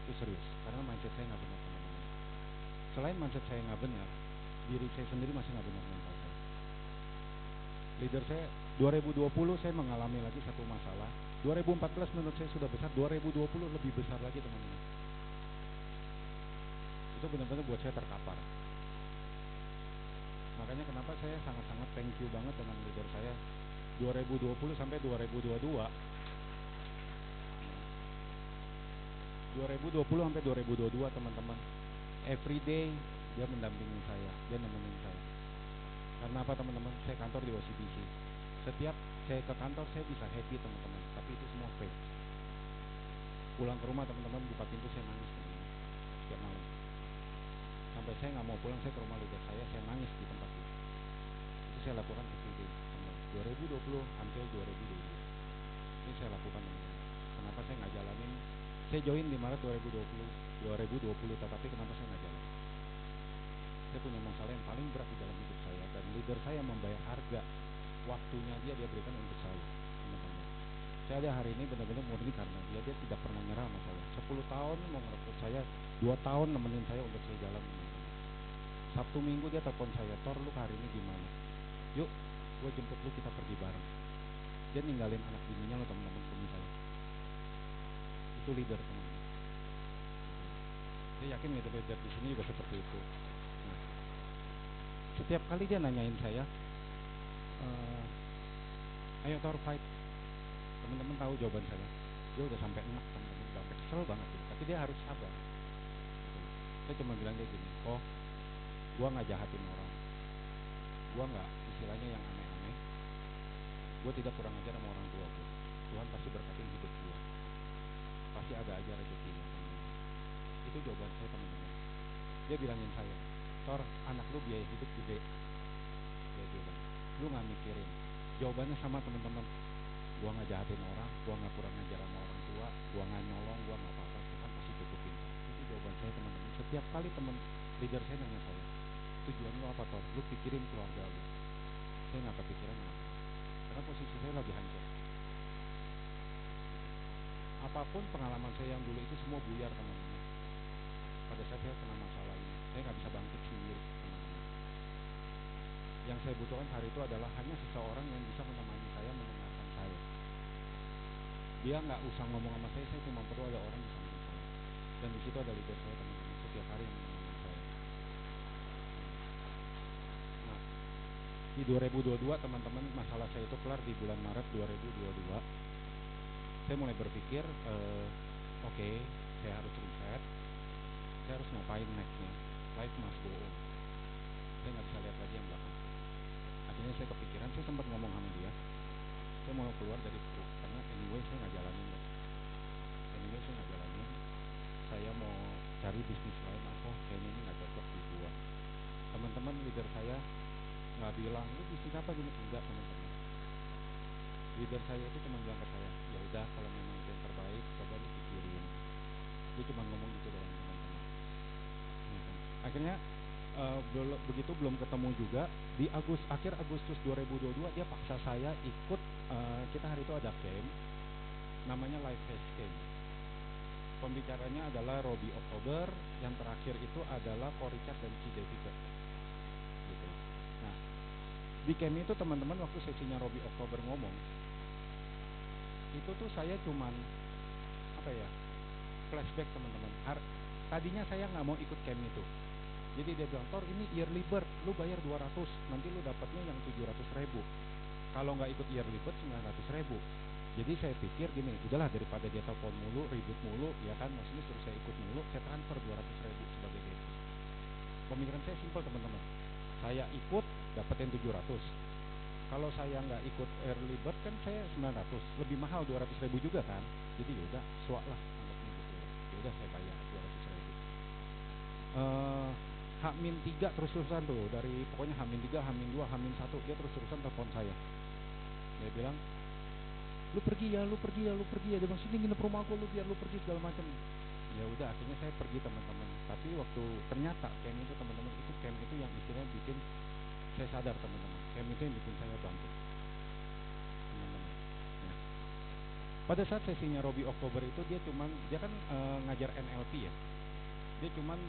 Speaker 4: Itu serius. Karena mindset saya nggak benar, teman-teman. Selain mindset saya nggak benar, diri saya sendiri masih nggak benar mental saya. Leader saya 2020 saya mengalami lagi satu masalah. 2014 menurut saya sudah besar, 2020 lebih besar lagi, teman-teman. Itu benar-benar buat saya terkapar. Makanya kenapa saya sangat-sangat thank you banget dengan leader saya 2020 sampai 2022. 2020 sampai 2022, teman-teman. Every day dia mendampingi saya, dia nemenin saya. Karena apa, teman-teman? Saya kantor di OCBC. Setiap saya ke kantor saya bisa happy, teman-teman, tapi itu semua fake. Pulang ke rumah, teman-teman, buka pintu saya nangis, teman-teman, setiap malam. Sampai saya nggak mau pulang, saya ke rumah leader saya nangis di tempat itu. Itu saya lakukan every day, teman-teman. 2020 until 2022. Ini saya lakukan, teman-teman. Kenapa saya nggak jalanin? Saya join di Maret 2020, tetapi kenapa saya nggak jalan? Saya punya masalah yang paling berat di dalam hidup saya, dan leader saya membayar harga waktunya dia berikan untuk saya, teman-teman. Saya ada hari ini benar-benar murni karena dia tidak pernah nyerah sama saya. 10 tahun mau ngerekrut saya, 2 tahun nemenin saya untuk saya jalan, teman-teman. Sabtu Minggu dia telepon saya, Tor, lu hari ini gimana? Yuk, gue jemput lu, kita pergi bareng. Dia ninggalin anak bininya lo, teman-teman, demi saya. Itu leader, teman-teman. Saya yakin leader-leader di sini juga seperti itu. Nah, setiap kali dia nanyain saya, ayo Tor, fight. Teman-teman tahu jawaban saya. Dia udah sampai enak, teman-teman, udah sampai kesel banget gitu. Tapi dia harus sabar. Gitu. Saya cuma bilang dia gini, oh, gua nggak jahatin orang, gua nggak istilahnya yang aneh-aneh, gua tidak kurang ajar sama orang tua gua. Tuhan pasti berkatin hidup gua. Pasti ada aja rezekinya, teman-teman. Itu jawaban saya, teman-teman. Dia bilangin saya, Tor, anak lu biaya hidup gede. Dia bilang, lu nggak mikirin. Jawabannya sama, teman-teman. Gua nggak jahatin orang, gua nggak kurang ajar sama orang tua, gua nggak nyolong, gua nggak apa-apa. Tuhan pasti cukupin. Itu jawaban saya, teman-teman. Setiap kali teman leader saya nanya saya, tujuan lu apa Tor? Lu pikirin keluarga lu. Saya nggak kepikiran apa. Karena posisi saya lagi hancur. Apapun pengalaman saya yang dulu itu semua buyar teman-teman. Pada saat saya kena masalah ini, saya nggak bisa bangkit sendiri teman-teman. Yang saya butuhkan hari itu adalah hanya seseorang yang bisa menemani saya, mendengarkan saya. Dia nggak usah ngomong sama saya cuma perlu ada orang di samping saya. Dan di situ ada leader saya teman-teman, setiap hari yang menemani saya. Nah, di 2022 teman-teman, masalah saya itu kelar di bulan Maret 2022. Saya mulai berpikir, oke, saya harus reset. Saya harus ngapain nextnya? Life must go on. Saya nggak bisa lihat lagi yang belakang. Akhirnya saya kepikiran, saya sempat ngomong sama dia, saya mau keluar dari grup karena anyway saya nggak jalanin. Saya mau cari bisnis lain, kayaknya ini nggak cocok di gua. Teman-teman leader saya nggak bilang lu bisnis apa gini, enggak teman-teman. Leader saya itu cuma bilang ke saya, ya udah kalau memang itu yang terbaik coba lu pikirin. Dia cuma ngomong gitu doang teman-teman. Ya kan? Akhirnya begitu belum ketemu juga di akhir Agustus 2022 dia paksa saya ikut, kita hari itu ada camp namanya Life Hash Camp. Pembicaranya adalah Robbie October, yang terakhir itu adalah Richard dan si David gitu. Nah, di camp itu teman-teman waktu sesinya Robbie October ngomong itu tuh saya cuman flashback teman-teman. Tadinya saya nggak mau ikut camp itu. Jadi dia bilang, Tor ini yearly bird, lu bayar 200, nanti lu dapatnya yang 700.000. Kalau nggak ikut yearly bird 900.000. Jadi saya pikir gini, udahlah daripada dia telepon mulu, ribut mulu, ya kan, maksudnya suruh saya ikut mulu, saya transfer 200.000 sebagai gaji. Pemikiran saya simpel teman-teman, saya ikut dapetin 700. Kalau saya nggak ikut early bird kan saya 900, lebih mahal 200.000 juga kan. Jadi yaudah, swak lah anggapnya gitu. Yaudah saya bayar 200.000. H-3 terus-terusan tuh, dari pokoknya H-3, H-2, H-1 dia terus-terusan telepon saya. Dia bilang, lu pergi ya. Dia bilang, sini nginep rumah aku, biar lu pergi segala macam. Ya udah, akhirnya saya pergi teman-teman. Tapi waktu ternyata camp itu teman-teman, itu camp itu yang istilahnya bikin saya sadar teman-teman. Camp itu yang bikin saya bangkit teman-teman. Ya. Pada saat sesinya Robbie October itu dia kan ngajar NLP ya. Dia cuman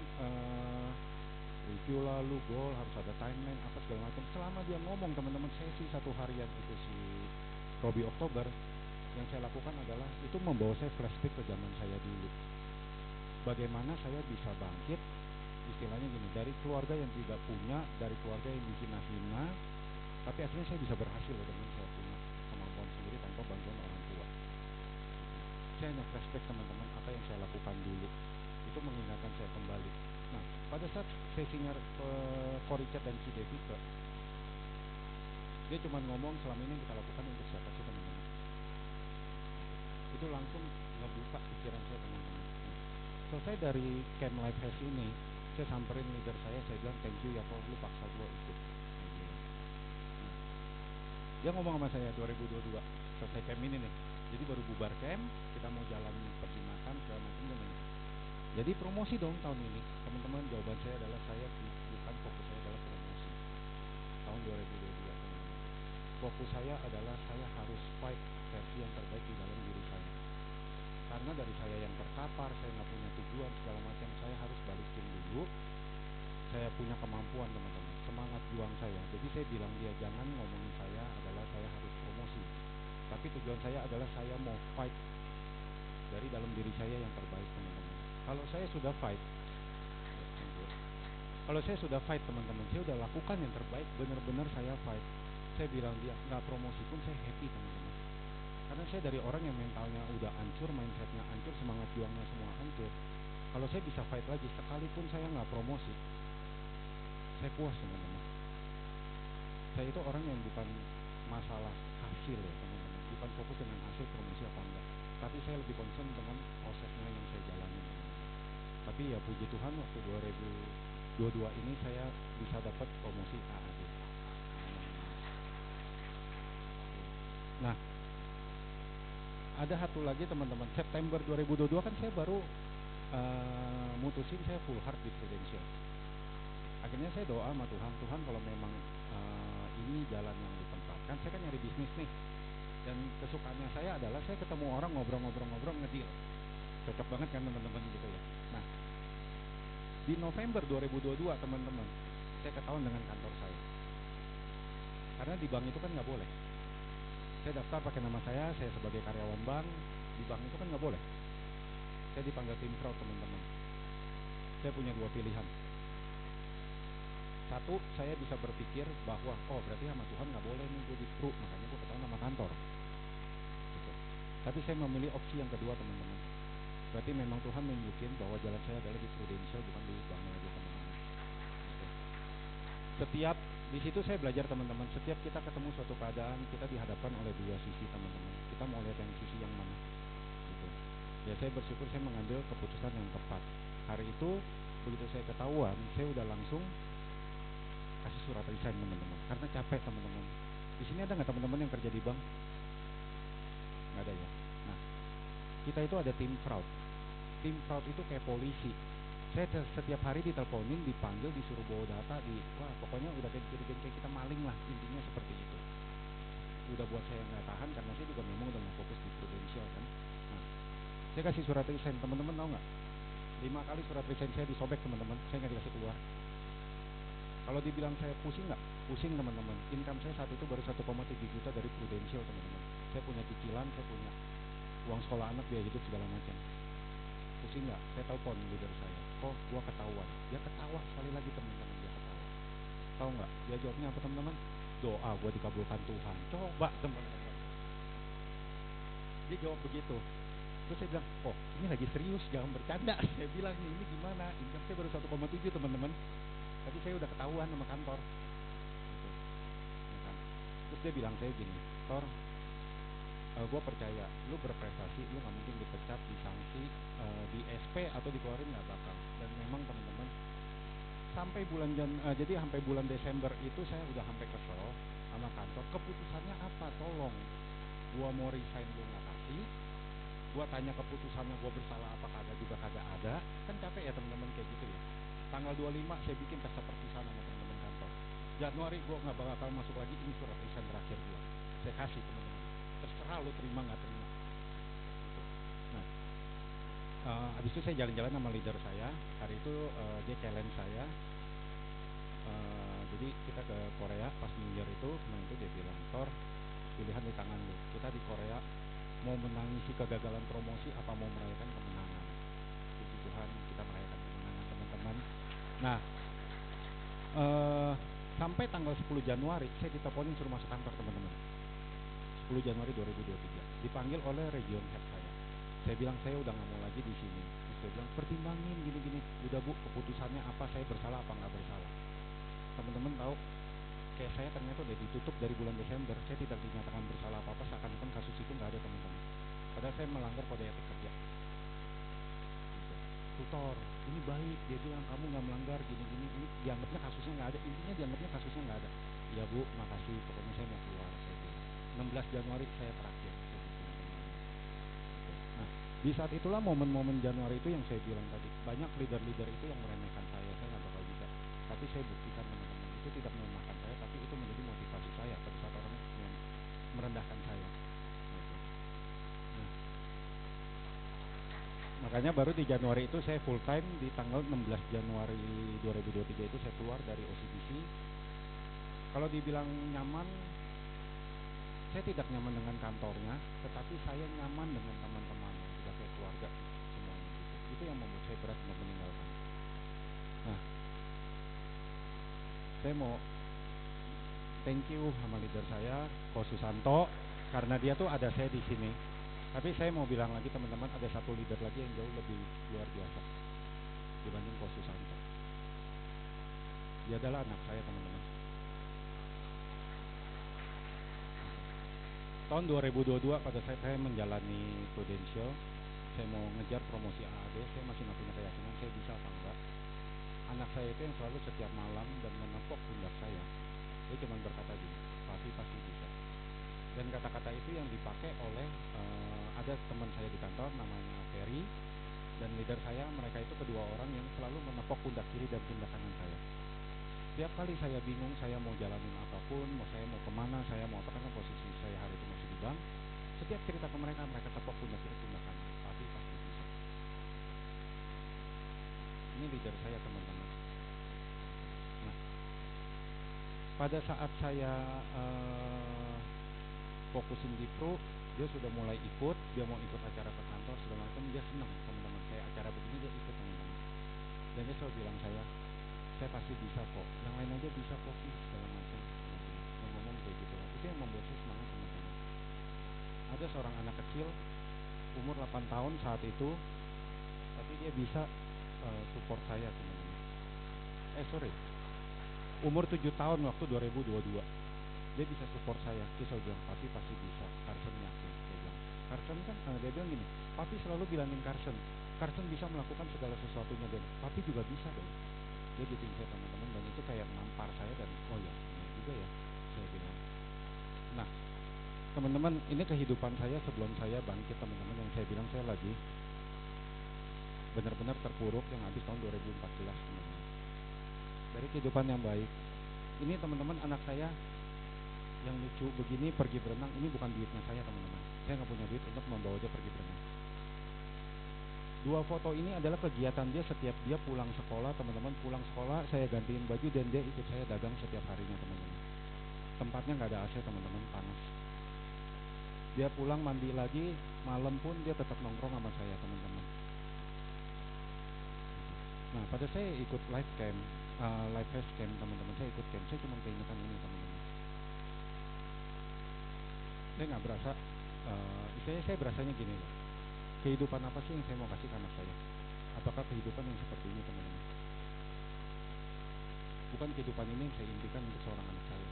Speaker 4: review lalu goal, harus ada timeline apa segala macam. Selama dia ngomong teman-teman, sesi 1 harian itu si Robbie October, yang saya lakukan adalah itu membawa saya flashback ke zaman saya dulu. Bagaimana saya bisa bangkit, istilahnya gini, dari keluarga yang tidak punya, dari keluarga yang dihina-hina, tapi akhirnya saya bisa berhasil dengan saya punya kemampuan sendiri tanpa bantuan orang tua. Saya hanya flashback teman-teman apa yang saya lakukan dulu. Itu mengingatkan saya kembali. Nah, pada saat sesinya Richard dan si David, dia cuma ngomong selama ini yang kita lakukan untuk siapa sih teman-teman. Itu langsung ngebuka pikiran saya teman-teman. Nah, selesai dari camp Life Hash ini, saya samperin leader saya bilang thank you ya Paul, lu paksa gua ikut. Nah, dia ngomong sama saya 2022 selesai camp ini nih. Jadi baru bubar camp, kita mau jalan pergi makan segala macam dan jadi promosi dong tahun ini. Teman-teman, jawaban saya adalah bukan fokus saya adalah promosi. Tahun 2022 teman-teman. Fokus saya adalah saya harus fight versi yang terbaik di dalam diri saya. Karena dari saya yang terkapar, saya nggak punya tujuan segala macam, saya harus balikin dulu. Saya punya kemampuan teman-teman, semangat juang saya. Jadi saya bilang dia jangan ngomongin saya adalah saya harus promosi. Tapi tujuan saya adalah saya mau fight dari dalam diri saya yang terbaik teman-teman. Kalau saya sudah fight teman-teman, saya sudah lakukan yang terbaik, benar-benar saya fight. Saya bilang dia nggak promosi pun saya happy teman-teman. Karena saya dari orang yang mentalnya udah hancur, mindsetnya hancur, semangat juangnya semua hancur. Kalau saya bisa fight lagi, sekalipun saya nggak promosi, saya puas teman-teman. Saya itu orang yang bukan masalah hasil ya teman-teman, bukan fokus dengan hasil promosi apa enggak. Tapi saya lebih concern dengan prosesnya yang saya jalani teman-teman. Tapi ya puji Tuhan waktu 2022 ini saya bisa dapat promosi AAD. Nah, ada satu lagi teman-teman, September 2022 kan saya baru mutusin saya full heart di Prudential. akhirnya saya doa sama Tuhan, Tuhan kalau memang ini jalan yang ditempatkan, saya kan nyari bisnis nih, dan kesukaannya saya adalah saya ketemu orang ngobrol-ngobrol ngedeal, cocok banget kan teman-teman gitu ya. Nah, di November 2022 teman-teman, saya ketahuan dengan kantor saya, karena di bank itu kan nggak boleh. Saya daftar pakai nama saya sebagai karyawan bank, di bank itu kan nggak boleh. Saya dipanggil tim fraud teman-teman. Saya punya dua pilihan. Satu, saya bisa berpikir bahwa berarti sama Tuhan nggak boleh nih gue di-screw, makanya gue ketahuan sama kantor. Gitu. Tapi saya memilih opsi yang kedua teman-teman. Berarti memang Tuhan nunjukin bahwa jalan saya adalah di Prudential, bukan di bank aja teman-teman. Gitu. Setiap di situ saya belajar teman-teman, setiap kita ketemu suatu keadaan, kita dihadapkan oleh dua sisi teman-teman. Kita mau lihat yang sisi yang mana. Gitu. Ya saya bersyukur saya mengambil keputusan yang tepat. Hari itu begitu saya ketahuan, saya udah langsung kasih surat resign teman-teman, karena capek teman-teman. Di sini ada nggak teman-teman yang kerja di bank? Nggak ada ya. Nah, kita itu ada tim fraud. Tim fraud itu kayak polisi. Saya setiap hari diteleponin, dipanggil, disuruh bawa data, pokoknya udah kayak kita maling lah, intinya seperti itu. Udah buat saya nggak tahan, karena saya juga memang udah nggak fokus di Prudential kan. Nah, saya kasih surat resign, teman-teman tahu nggak? 5 kali surat resign saya disobek teman-teman, saya nggak dikasih keluar. Kalau dibilang saya pusing nggak? Pusing teman-teman. Income saya saat itu baru 1,3 juta dari Prudential teman-teman. Saya punya cicilan, saya punya uang sekolah anak, biaya hidup segala macam. Pusing nggak? Saya telepon leader saya. Kok gua ketahuan? Dia ketawa sekali lagi teman-teman, dia ketawa. Tahu nggak? Dia jawabnya apa teman-teman? Doa gua dikabulkan Tuhan. Coba teman-teman. Dia jawab begitu. Terus saya bilang, ini lagi serius, jangan bercanda. Saya bilang, ini gimana? Income saya baru 1,7 teman-teman. Tapi saya udah ketahuan sama kantor. Gitu. Ya kan? Terus dia bilang saya gini, Tor, gue percaya, lu berprestasi, lu nggak mungkin dipecat, disanksi, di SP atau dikeluarin nggak bakal. Dan memang teman-teman, sampai bulan Desember itu saya udah sampai kesel sama kantor. Keputusannya apa? Tolong, gue mau resign lu nggak kasih. Gue tanya keputusannya, gue bersalah apa kagak juga kagak ada. Kan capek ya teman-teman kayak gitu ya. Tanggal 25 saya bikin pesta perpisahan sama teman-teman kantor. Januari gue nggak bakal masuk lagi, ini surat resign terakhir gue. Saya kasih teman-teman. Terserah lo terima nggak terima. Gitu. Nah, habis itu saya jalan-jalan sama leader saya. Hari itu dia challenge saya. Jadi kita ke Korea pas New Year itu, kemarin itu dia bilang, Tor, pilihan di tangan lo. Kita di Korea mau menangisi kegagalan promosi apa mau merayakan kemenangan. Puji Tuhan kita merayakan kemenangan teman-teman. Nah, sampai tanggal 10 Januari saya diteleponin suruh masuk kantor teman-teman. 10 Januari 2023 dipanggil oleh region head saya. Saya bilang saya udah nggak mau lagi di sini. Terus dia bilang pertimbangin gini-gini. Udah Bu, keputusannya apa? Saya bersalah apa nggak bersalah? Teman-teman tahu, kayak saya ternyata udah ditutup dari bulan Desember. Saya tidak dinyatakan bersalah apa-apa, seakan-akan kasus itu nggak ada teman-teman. Padahal saya melanggar kode etik kerja. Tutor, ini baik, dia bilang kamu nggak melanggar gini-gini, ini dianggapnya kasusnya nggak ada, intinya dianggapnya kasusnya nggak ada. Ya Bu, makasih, pokoknya saya mau keluar, saya bilang. 16 Januari saya terakhir. Nah, di saat itulah momen-momen Januari itu yang saya bilang tadi, banyak leader-leader itu yang meremehkan saya nggak bakal bisa. Tapi saya buktikan teman-teman, itu tidak melemahkan saya, tapi itu menjadi motivasi saya pada saat orang merendahkan saya. Makanya baru di Januari itu saya full time, di tanggal 16 Januari 2023 itu saya keluar dari OCBC. Kalau dibilang nyaman, saya tidak nyaman dengan kantornya, tetapi saya nyaman dengan teman-teman yang sudah kayak keluarga semuanya gitu. Itu yang membuat saya berat untuk meninggalkan. Nah, saya mau thank you sama leader saya, Ko Susanto, karena dia tuh ada saya di sini. Tapi saya mau bilang lagi teman-teman, ada satu leader lagi yang jauh lebih luar biasa dibanding Ko Susanto. Dia adalah anak saya teman-teman. Tahun 2022 pada saat saya menjalani Prudential, saya mau ngejar promosi AAD, saya masih nggak punya keyakinan saya bisa apa enggak. Anak saya itu yang selalu setiap malam dan menepuk pundak saya, dia cuma berkata gini, Papi pasti bisa. Dan kata-kata itu yang dipakai oleh ada teman saya di kantor namanya Ferry dan leader saya. Mereka itu kedua orang yang selalu menepok pundak kiri dan pundak kanan saya. Setiap kali saya bingung, saya mau jalanin apapun, saya mau kemana, saya mau apa, karena posisi saya hari itu masih di bank. Setiap cerita ke mereka, mereka tepuk pundak kiri, pundak kanan. Papi pasti bisa. Ini leader saya, teman-teman. Nah, pada saat saya fokusin di pro, dia sudah mulai ikut, dia mau ikut acara ke kantor segala macam, dia senang, teman-teman. Kayak acara begini dia ikut, teman-teman. Dan dia selalu bilang saya pasti bisa kok, yang lain aja bisa kok, segala macam. Dia ngomong kayak gitu. Itu yang membuat saya semangat, teman-teman. Ada seorang anak kecil umur 8 tahun saat itu, tapi dia bisa support saya, teman-teman. Umur 7 tahun waktu 2022, dia bisa support saya. Dia selalu bilang, papi pasti bisa, Carson yakin. Dia bilang, Carson kan, dia bilang gini, papi selalu bilangin Carson bisa melakukan segala sesuatunya, dan papi juga bisa dong. Dia gituin saya, teman-teman, dan itu kayak nampar saya, dan oh ya, benar juga ya, saya bilang. Nah, teman-teman, ini kehidupan saya sebelum saya bangkit, teman-teman, yang saya bilang saya lagi benar-benar terpuruk yang habis tahun 2014, teman-teman. Dari kehidupan yang baik, ini teman-teman, anak saya yang lucu begini pergi berenang, ini bukan duitnya saya, teman-teman. Saya nggak punya duit untuk membawa dia pergi berenang. 2 foto ini adalah kegiatan dia setiap dia pulang sekolah, teman-teman. Pulang sekolah saya gantiin baju dan dia ikut saya dagang setiap harinya, teman-teman. Tempatnya nggak ada AC, teman-teman, panas. Dia pulang mandi lagi, malam pun dia tetap nongkrong sama saya, teman-teman. Nah, pada saya ikut live camp, live fest camp, teman-teman. Saya ikut camp, saya cuma keingetan ini, teman-teman. Saya nggak berasa, saya berasanya gini loh. Kehidupan apa sih yang saya mau kasih ke anak saya? Apakah kehidupan yang seperti ini, teman-teman? Bukan kehidupan ini yang saya impikan untuk seorang anak saya.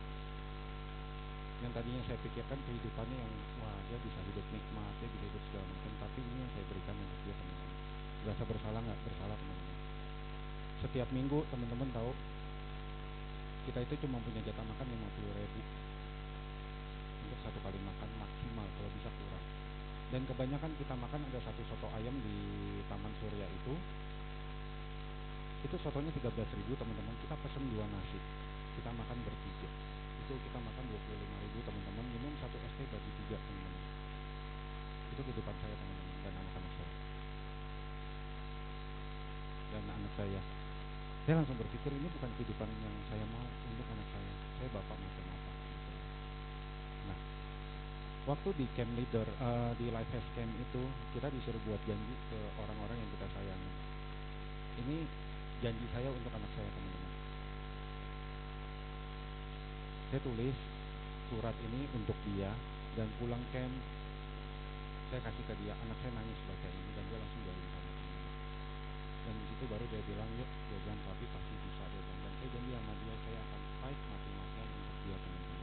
Speaker 4: Yang tadinya saya pikirkan kehidupannya yang, wah, dia bisa hidup nikmat, dia bisa hidup segala macam, tapi ini yang saya berikan untuk dia, teman-teman. Berasa bersalah nggak? Bersalah, teman-teman. Setiap minggu, teman-teman tahu, kita itu cuma punya jatah makan 50.000 untuk 1 kali makan maksimal, kalau bisa kurang. Dan kebanyakan kita makan ada 1 soto ayam di Taman Surya itu sotonya 13.000, teman-teman. Kita pesen 2 nasi, kita makan bertiga, itu kita makan 25.000, teman-teman. Minum 1 es teh bagi 3, teman-teman. Itu kehidupan saya, teman-teman, dan anak-anak saya. Dan anak saya langsung berpikir, ini bukan kehidupan yang saya mau untuk anak saya. Saya bapak macam-macam. Nah, waktu di camp leader, di live fest camp itu, kita disuruh buat janji ke orang-orang yang kita sayangi. Ini janji saya untuk anak saya, teman-teman. Saya tulis surat ini untuk dia, dan pulang camp saya kasih ke dia. Anak saya nangis baca ini, dan dia langsung jauhin saya, teman-teman. Dan di situ baru dia bilang, yuk, dia bilang, papi pasti bisa, dia bilang. Dan saya janji sama dia, saya akan fight mati-matian untuk dia, teman-teman.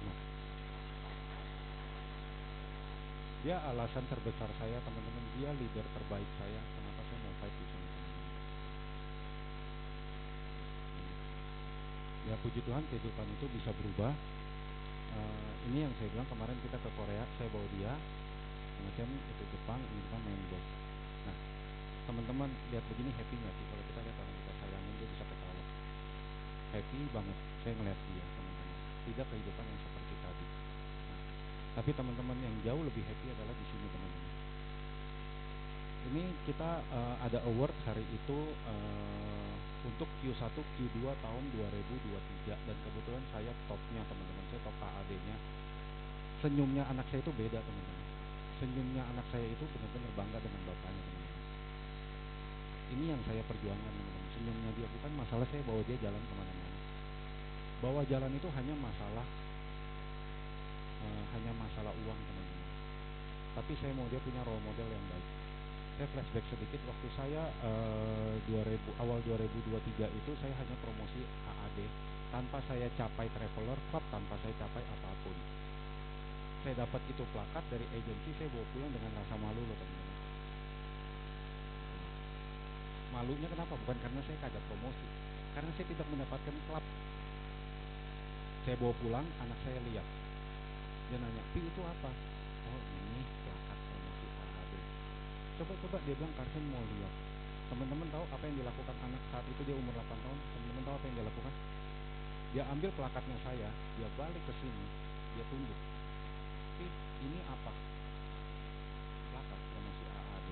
Speaker 4: Nah, dia alasan terbesar saya, teman-teman. Dia leader terbaik saya. Kenapa saya mau fight di sini, teman-teman? Ya, puji Tuhan, kehidupan itu bisa berubah. Ini yang saya bilang kemarin, kita ke Korea, saya bawa dia, kemudian itu Jepang, ini kan main golf. Nah, teman-teman lihat begini, happy nggak sih kalau kita lihat orang kita sayangin dia bisa ketawa? Happy banget saya ngeliat dia, teman-teman. Tidak kehidupan yang seperti tadi. Nah, tapi teman-teman yang jauh lebih happy adalah di sini, teman-teman. Ini kita ada award hari itu untuk Q1 Q2 tahun 2023, dan kebetulan saya topnya, teman-teman. Saya top AAD-nya. Senyumnya anak saya itu beda, teman-teman. Senyumnya anak saya itu benar-benar bangga dengan bapaknya, teman-teman. Ini yang saya perjuangkan, teman-teman. Senyumnya dia, bukan masalah saya bawa dia jalan kemana-mana. Bawa jalan itu hanya masalah uang, teman-teman. Tapi saya mau dia punya role model yang baik. Saya flashback sedikit, waktu saya awal 2023 itu saya hanya promosi AAD tanpa saya capai Traveler Club, tanpa saya capai apapun. Saya dapat itu plakat dari agensi, saya bawa pulang dengan rasa malu loh, teman-teman. Malunya kenapa? Bukan karena saya kagak promosi, karena saya tidak mendapatkan klub. Saya bawa pulang, anak saya lihat, dia nanya, Pi, itu apa? Oh, ini plakat promosi AAD. Coba dia bilang, Carson mau lihat. Teman-teman tahu apa yang dilakukan anak saat itu, dia umur 8 tahun, teman-teman tahu apa yang dia lakukan? Dia ambil plakatnya saya, dia balik ke sini, dia tunjuk. Ini apa? Plakat promosi AAD.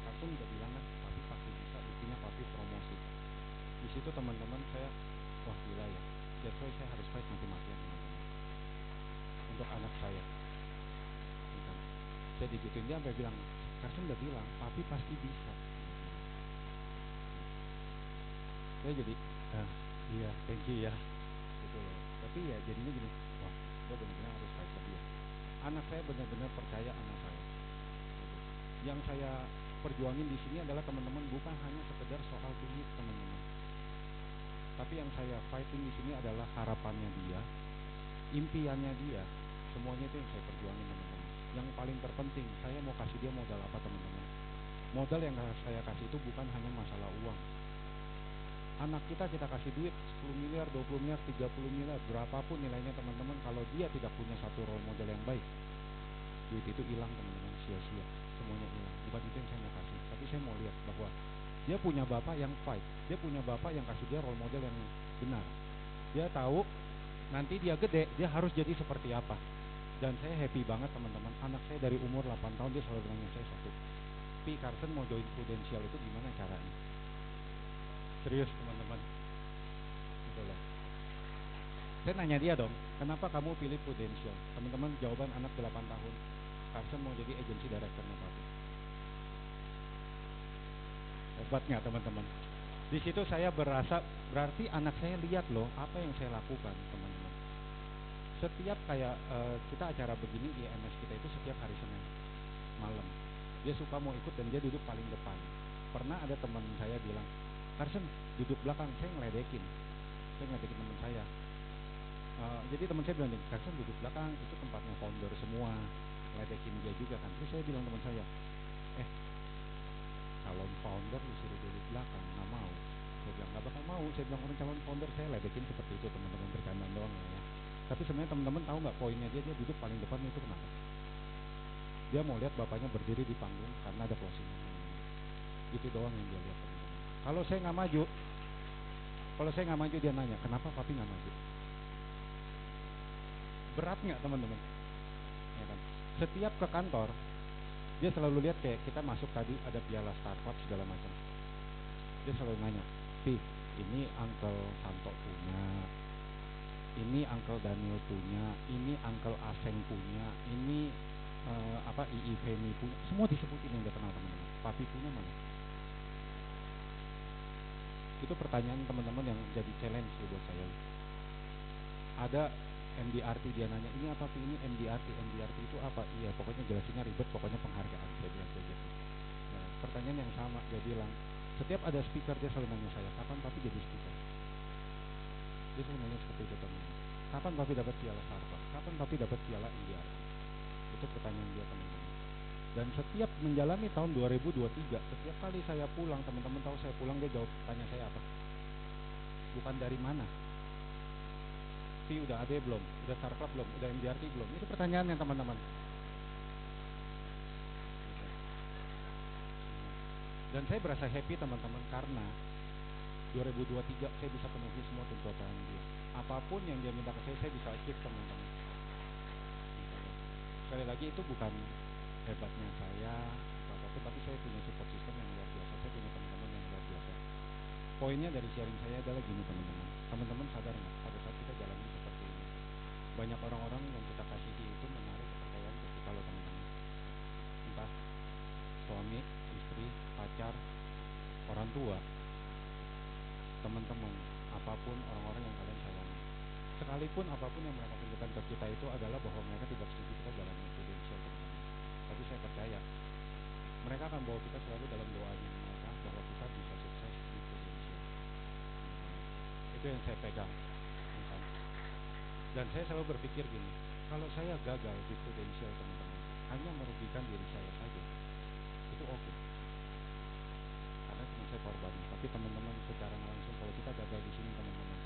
Speaker 4: Kartun udah bilang kan, papi pasti bisa, buktinya papi promosi. Di situ teman-teman saya, wah gila ya. That's why saya harus fight mati-matian teman-teman. Untuk anak saya. Gitu. Saya digituin, dia sampai bilang, Karsen udah bilang, papi pasti bisa. Saya jadi, iya, thank you ya. Gitu loh. Tapi ya jadinya gini, wah, saya benar-benar harus fight lebih ya. Anak saya benar-benar percaya sama saya. Gitu. Yang saya perjuangin di sini adalah teman-teman bukan hanya sekedar soal duit teman-teman. Tapi yang saya fighting di sini adalah harapannya dia, impiannya dia, semuanya itu yang saya perjuangin teman-teman. Yang paling terpenting, saya mau kasih dia modal apa teman-teman? Modal yang saya kasih itu bukan hanya masalah uang. Anak kita kasih duit 10 miliar, 20 miliar, 30 miliar, berapapun nilainya teman-teman, kalau dia tidak punya satu role model yang baik, duit itu hilang teman-teman, sia-sia, semuanya hilang. Bukan itu yang saya mau kasih, tapi saya mau lihat bahwa dia punya bapak yang fight, dia punya bapak yang kasih dia role model yang benar. Dia tahu nanti dia gede, dia harus jadi seperti apa. Dan saya happy banget teman-teman, anak saya dari umur 8 tahun dia selalu nanya saya satu, Pi, Karsen mau join Prudential itu gimana caranya? Serius teman-teman, gitu loh. Saya nanya dia dong, kenapa kamu pilih Prudential? Teman-teman, jawaban anak 8 tahun, Karsen mau jadi agency directornya papi. Hebat nggak teman-teman? Di situ saya berarti anak saya lihat loh apa yang saya lakukan teman-teman. Setiap kayak kita acara begini di MS kita itu setiap hari Senin malam. Dia suka mau ikut dan dia duduk paling depan. Pernah ada teman saya bilang, Karsen duduk belakang, saya ngeledekin teman saya. Jadi teman saya bilang, Karsen duduk belakang, itu tempatnya founder semua, ngeledekin dia juga kan. Terus saya bilang teman saya, calon founder lu suruh duduk belakang, nggak mau. Saya bilang nggak bakal mau. Saya bilang orang calon founder saya ledekin seperti itu teman-teman, bercandaan doang ya. Tapi sebenarnya teman-teman tahu nggak poinnya dia duduk paling depan itu kenapa? Dia mau lihat bapaknya berdiri di panggung karena ada closing. Itu doang yang dia lihat teman-teman. Kalau saya nggak maju, dia nanya kenapa papi nggak maju? Berat nggak teman-teman? Ya kan? Setiap ke kantor dia selalu lihat kayak kita masuk tadi ada piala startup segala macam. Dia selalu nanya, Pi, ini Uncle Santo punya, ini Uncle Daniel punya, ini Uncle Aseng punya, ini II Femi punya, semua disebutin yang dia kenal teman-teman. Papi punya mana? Itu pertanyaan teman-teman yang jadi challenge buat saya. Ada MDRT, dia nanya ini apa Pi, ini MDRT itu apa? Iya pokoknya jelasinnya ribet, pokoknya penghargaan, saya bilang kayak gitu. Nah, pertanyaan yang sama dia bilang, setiap ada speaker dia selalu nanya saya, kapan papi jadi speaker? Dia selalu nanya seperti itu teman-teman. Kapan papi dapat piala Starbucks? Kapan papi dapat piala MDRT? Itu pertanyaan dia teman-teman. Dan setiap menjalani tahun 2023, setiap kali saya pulang, teman-teman tahu saya pulang, dia jawab tanya saya apa? Bukan dari mana? Pi udah AD belum? Udah Star Club belum? Udah MDRT belum? Itu pertanyaannya teman-teman. Dan saya berasa happy teman-teman karena 2023 saya bisa penuhi semua tuntutan dia. Apapun yang dia minta ke saya bisa achieve teman-teman. Sekali lagi itu bukan hebatnya saya atau apapun, tapi saya punya support system yang luar biasa. Saya punya teman-teman yang luar biasa. Poinnya dari sharing saya adalah gini teman-teman. Teman-teman sadar nggak pada saat kita jalanin seperti ini, banyak orang-orang yang kita kasihi itu menarik kepercayaan ke kita loh teman-teman. Entah suami, istri, pacar, orang tua, teman-teman, apapun orang-orang yang kalian sayangi. Sekalipun apapun yang mereka tunjukkan ke kita itu adalah bahwa mereka tidak setuju kita jalan Prudential teman-teman. Tapi saya percaya mereka akan bawa kita selalu dalam doanya mereka bahwa kita bisa sukses di Prudential. Itu yang saya pegang. Dan saya selalu berpikir gini, kalau saya gagal di Prudential teman-teman, hanya merugikan diri saya saja, itu oke. Karena cuma saya korban. Tapi teman-teman secara langsung kalau kita gagal di sini teman-teman,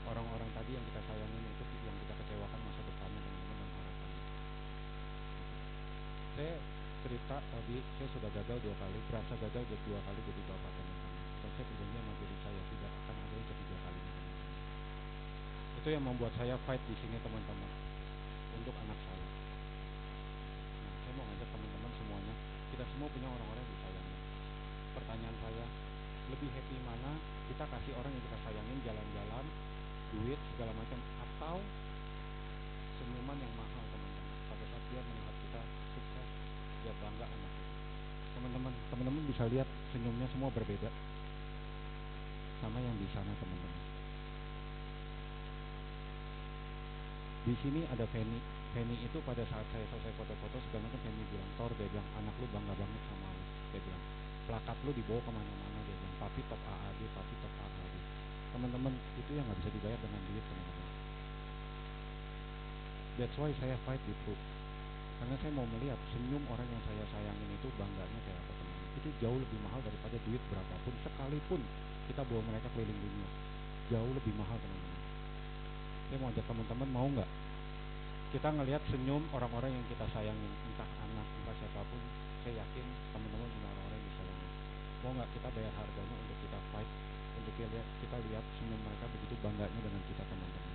Speaker 4: orang-orang tadi yang kita sayangin itu yang kita kecewakan masa depannya teman-teman dan harapannya. Saya cerita tadi, saya sudah gagal 2 kali, berasa gagal 2 kali jadi bapak teman-teman. Dan saya berjanji sama diri saya tidak akan ada yang ketiga kalinya teman-teman. Itu yang membuat saya fight di sini teman-teman, untuk anak saya. Nah, saya mau ngajak teman-teman semuanya, kita semua punya orang-orang yang disayangi. Pertanyaan saya, lebih happy mana kita kasih orang yang kita sayangin jalan-jalan, duit segala macam, atau senyuman yang mahal teman-teman pada saat dia melihat kita sukses, dia bangga sama kita. Teman-teman bisa lihat senyumnya semua berbeda sama yang di sana teman-teman. Di sini ada Feni. Feni itu pada saat saya selesai foto-foto segala macam, Feni bilang, Tor, dia bilang, anak lu bangga banget sama lu. Dia bilang, plakat lu dibawa kemana-mana, dia bilang, papi top AAD, papi top AAD. Teman-teman, itu yang nggak bisa dibayar dengan duit teman-teman. That's why saya fight itu. Karena saya mau melihat senyum orang yang saya sayangin itu bangganya kayak apa teman-teman. Itu jauh lebih mahal daripada duit berapapun, sekalipun kita bawa mereka keliling dunia. Jauh lebih mahal teman-teman. Saya mau ajak teman-teman, mau nggak kita ngelihat senyum orang-orang yang kita sayangin, entah anak, entah siapapun. Saya yakin teman-teman punya orang-orang yang disayangin. Mau nggak kita bayar harganya untuk kita fight, untuk kita lihat senyum mereka begitu bangganya dengan kita teman-teman.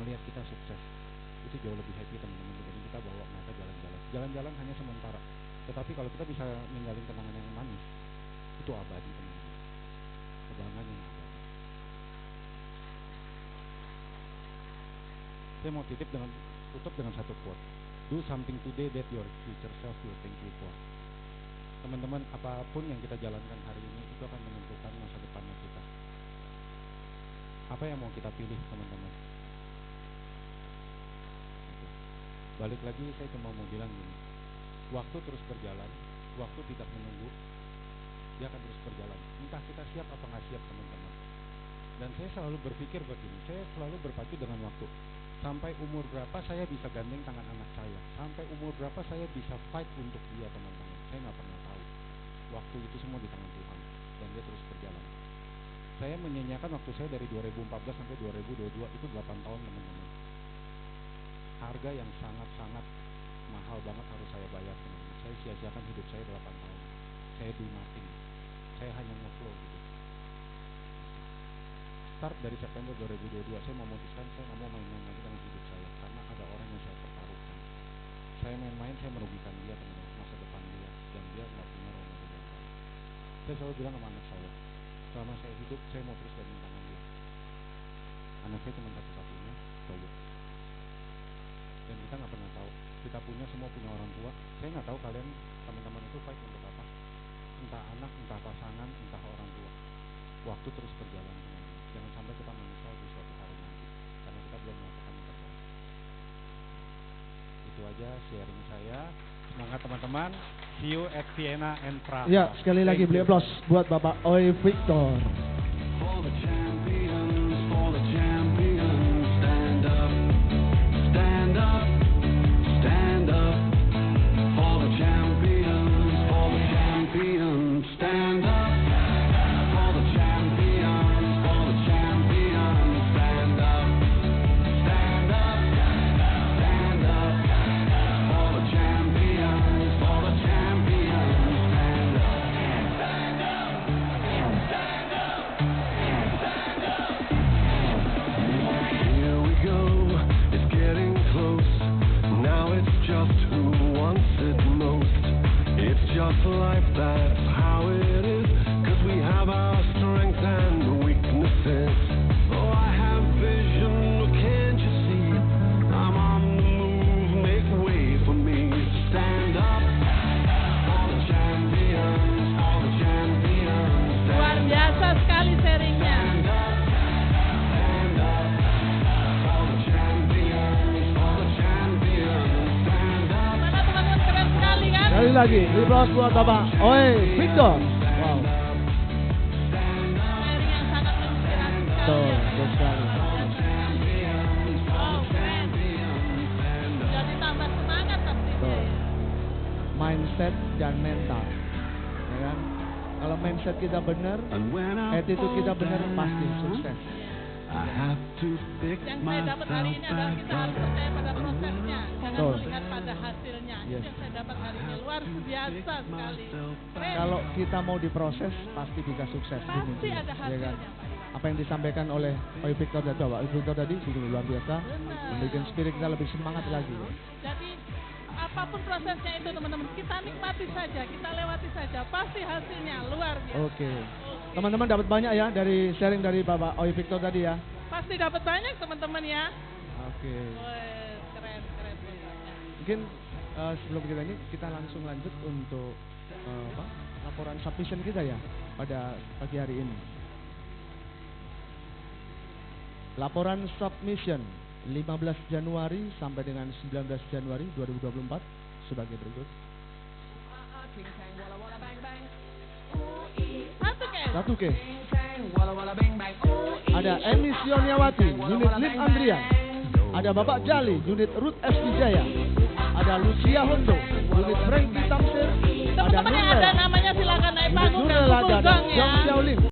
Speaker 4: Melihat kita sukses, itu jauh lebih happy teman-teman dibanding kita bawa mereka jalan-jalan. Jalan-jalan hanya sementara, tetapi kalau kita bisa ninggalin kenangan yang manis, itu abadi teman-teman. Kebanggaan yang abadi. Saya mau tutup dengan satu quote. Do something today that your future self will thank you for. Teman-teman, apapun yang kita jalankan hari ini itu akan menentukan masa depannya kita. Apa yang mau kita pilih teman-teman? Oke. Balik lagi, saya cuma mau bilang gini, waktu terus berjalan, waktu tidak menunggu, dia akan terus berjalan. Entah kita siap apa nggak siap teman-teman. Dan saya selalu berpikir begini, saya selalu berpacu dengan waktu. Sampai umur berapa saya bisa gandeng tangan anak saya, sampai umur berapa saya bisa fight untuk dia teman-teman. Saya nggak pernah tahu. Waktu itu semua di tangan Tuhan, dan dia terus berjalan. Saya menyanyiakan waktu saya dari 2014 sampai 2022 itu 8 tahun teman-teman. Harga yang sangat-sangat mahal banget harus saya bayar teman-teman. Saya sia-siakan hidup saya 8 tahun. Saya do nothing. Saya hanya nge-flow gitu. Start dari September 2022 saya memutuskan saya nggak mau main-main lagi dengan hidup saya, karena ada orang yang saya pertaruhkan. Saya main-main, saya merugikan dia teman-teman, masa depan dia, dan dia nggak punya role model yang baik. Saya selalu bilang sama anak saya, selama saya hidup saya mau terus gandeng tangan dia. Anak saya cuma satu-satunya cowok, dan kita nggak pernah tahu. Kita semua punya orang tua. Saya nggak tahu kalian teman-teman itu fight untuk apa, entah anak, entah pasangan, entah orang tua. Waktu terus berjalan teman-teman. Jangan sampai kita menyesal di suatu hari nanti karena kita belum melakukan yang terbaik. Itu aja sharing saya. Semangat teman-teman. See you at Vienna and Prague.
Speaker 1: Ya, sekali lagi beli aplaus buat Bapak Oi Victor.
Speaker 2: For the champions, stand up, stand up, stand up. For the champions, stand up. For the champions, stand up, stand up, stand up. For the champions, stand up, stand up. Here we go, it's getting close. Now it's just who wants it most. It's just life, that's how it is. 'Cause we have our strengths and weaknesses. Oh, I have vision, can't you see? I'm on the move, make way for me. Stand up for the champions, for the champions.
Speaker 3: Luar biasa sekali sharingnya.
Speaker 2: Stand up for the champions, for the champions. Stand up.
Speaker 3: Mana teman-teman, keren sekali kan?
Speaker 1: Sekali lagi beli aplaus buat Bapak Oi Victor. Wow.
Speaker 3: Sharing yang sangat menginspirasi sekali
Speaker 1: Betul,
Speaker 3: ya.
Speaker 1: betul sekali.
Speaker 3: Oh, keren. Jadi tambah semangat pastinya
Speaker 1: Betul.
Speaker 3: ya.
Speaker 1: Mindset dan mental, ya kan? Kalau mindset kita benar,
Speaker 2: And when I
Speaker 1: attitude kita
Speaker 2: fall
Speaker 1: benar,
Speaker 2: down,
Speaker 1: pasti sukses.
Speaker 2: I I have to pick
Speaker 3: Yang saya dapat hari
Speaker 2: myself
Speaker 3: ini adalah
Speaker 2: back
Speaker 3: kita harus
Speaker 2: up.
Speaker 3: percaya pada prosesnya, jangan
Speaker 1: Betul.
Speaker 3: melihat pada hasilnya. Itu
Speaker 1: Yes.
Speaker 3: yang saya dapat hari ini, luar biasa sekali. Keren.
Speaker 1: Kalau kita mau diproses pasti bisa sukses.
Speaker 3: Pasti ada
Speaker 1: ya
Speaker 3: hasilnya,
Speaker 1: kan?
Speaker 3: Pak Iwan.
Speaker 1: Apa yang disampaikan oleh Pak Victor tadi, Pak Victor tadi begini luar biasa,
Speaker 3: Benar.
Speaker 1: membuat spirit kita lebih semangat lagi.
Speaker 3: Jadi apapun prosesnya itu teman-teman, kita nikmati saja, kita lewati saja, pasti hasilnya luar biasa.
Speaker 1: Oke. Teman-teman dapat banyak ya dari sharing dari Bapak Oi Victor tadi ya.
Speaker 3: Pasti dapat banyak teman-teman ya.
Speaker 1: Oke.
Speaker 3: Wih, keren programnya.
Speaker 1: Mungkin sebelum kita ini kita langsung lanjut untuk laporan submission kita ya pada pagi hari ini. Laporan submission 15 Januari sampai dengan 19 Januari 2024 sebagai berikut. Satu case. Ada Emi Sioniawati, unit Lim Andrian. Ada Bapak Jali, unit Ruth S. Wijaya. Ada Lucia Hondo, unit Franky Tamsir. Ada
Speaker 3: Teman-teman yang ada
Speaker 1: Nurel,
Speaker 3: namanya silakan naik
Speaker 1: unit
Speaker 3: panggung dan
Speaker 1: Nurel
Speaker 3: pukul
Speaker 1: ada
Speaker 3: gong
Speaker 1: Jong
Speaker 3: ya.
Speaker 1: Xiaoling.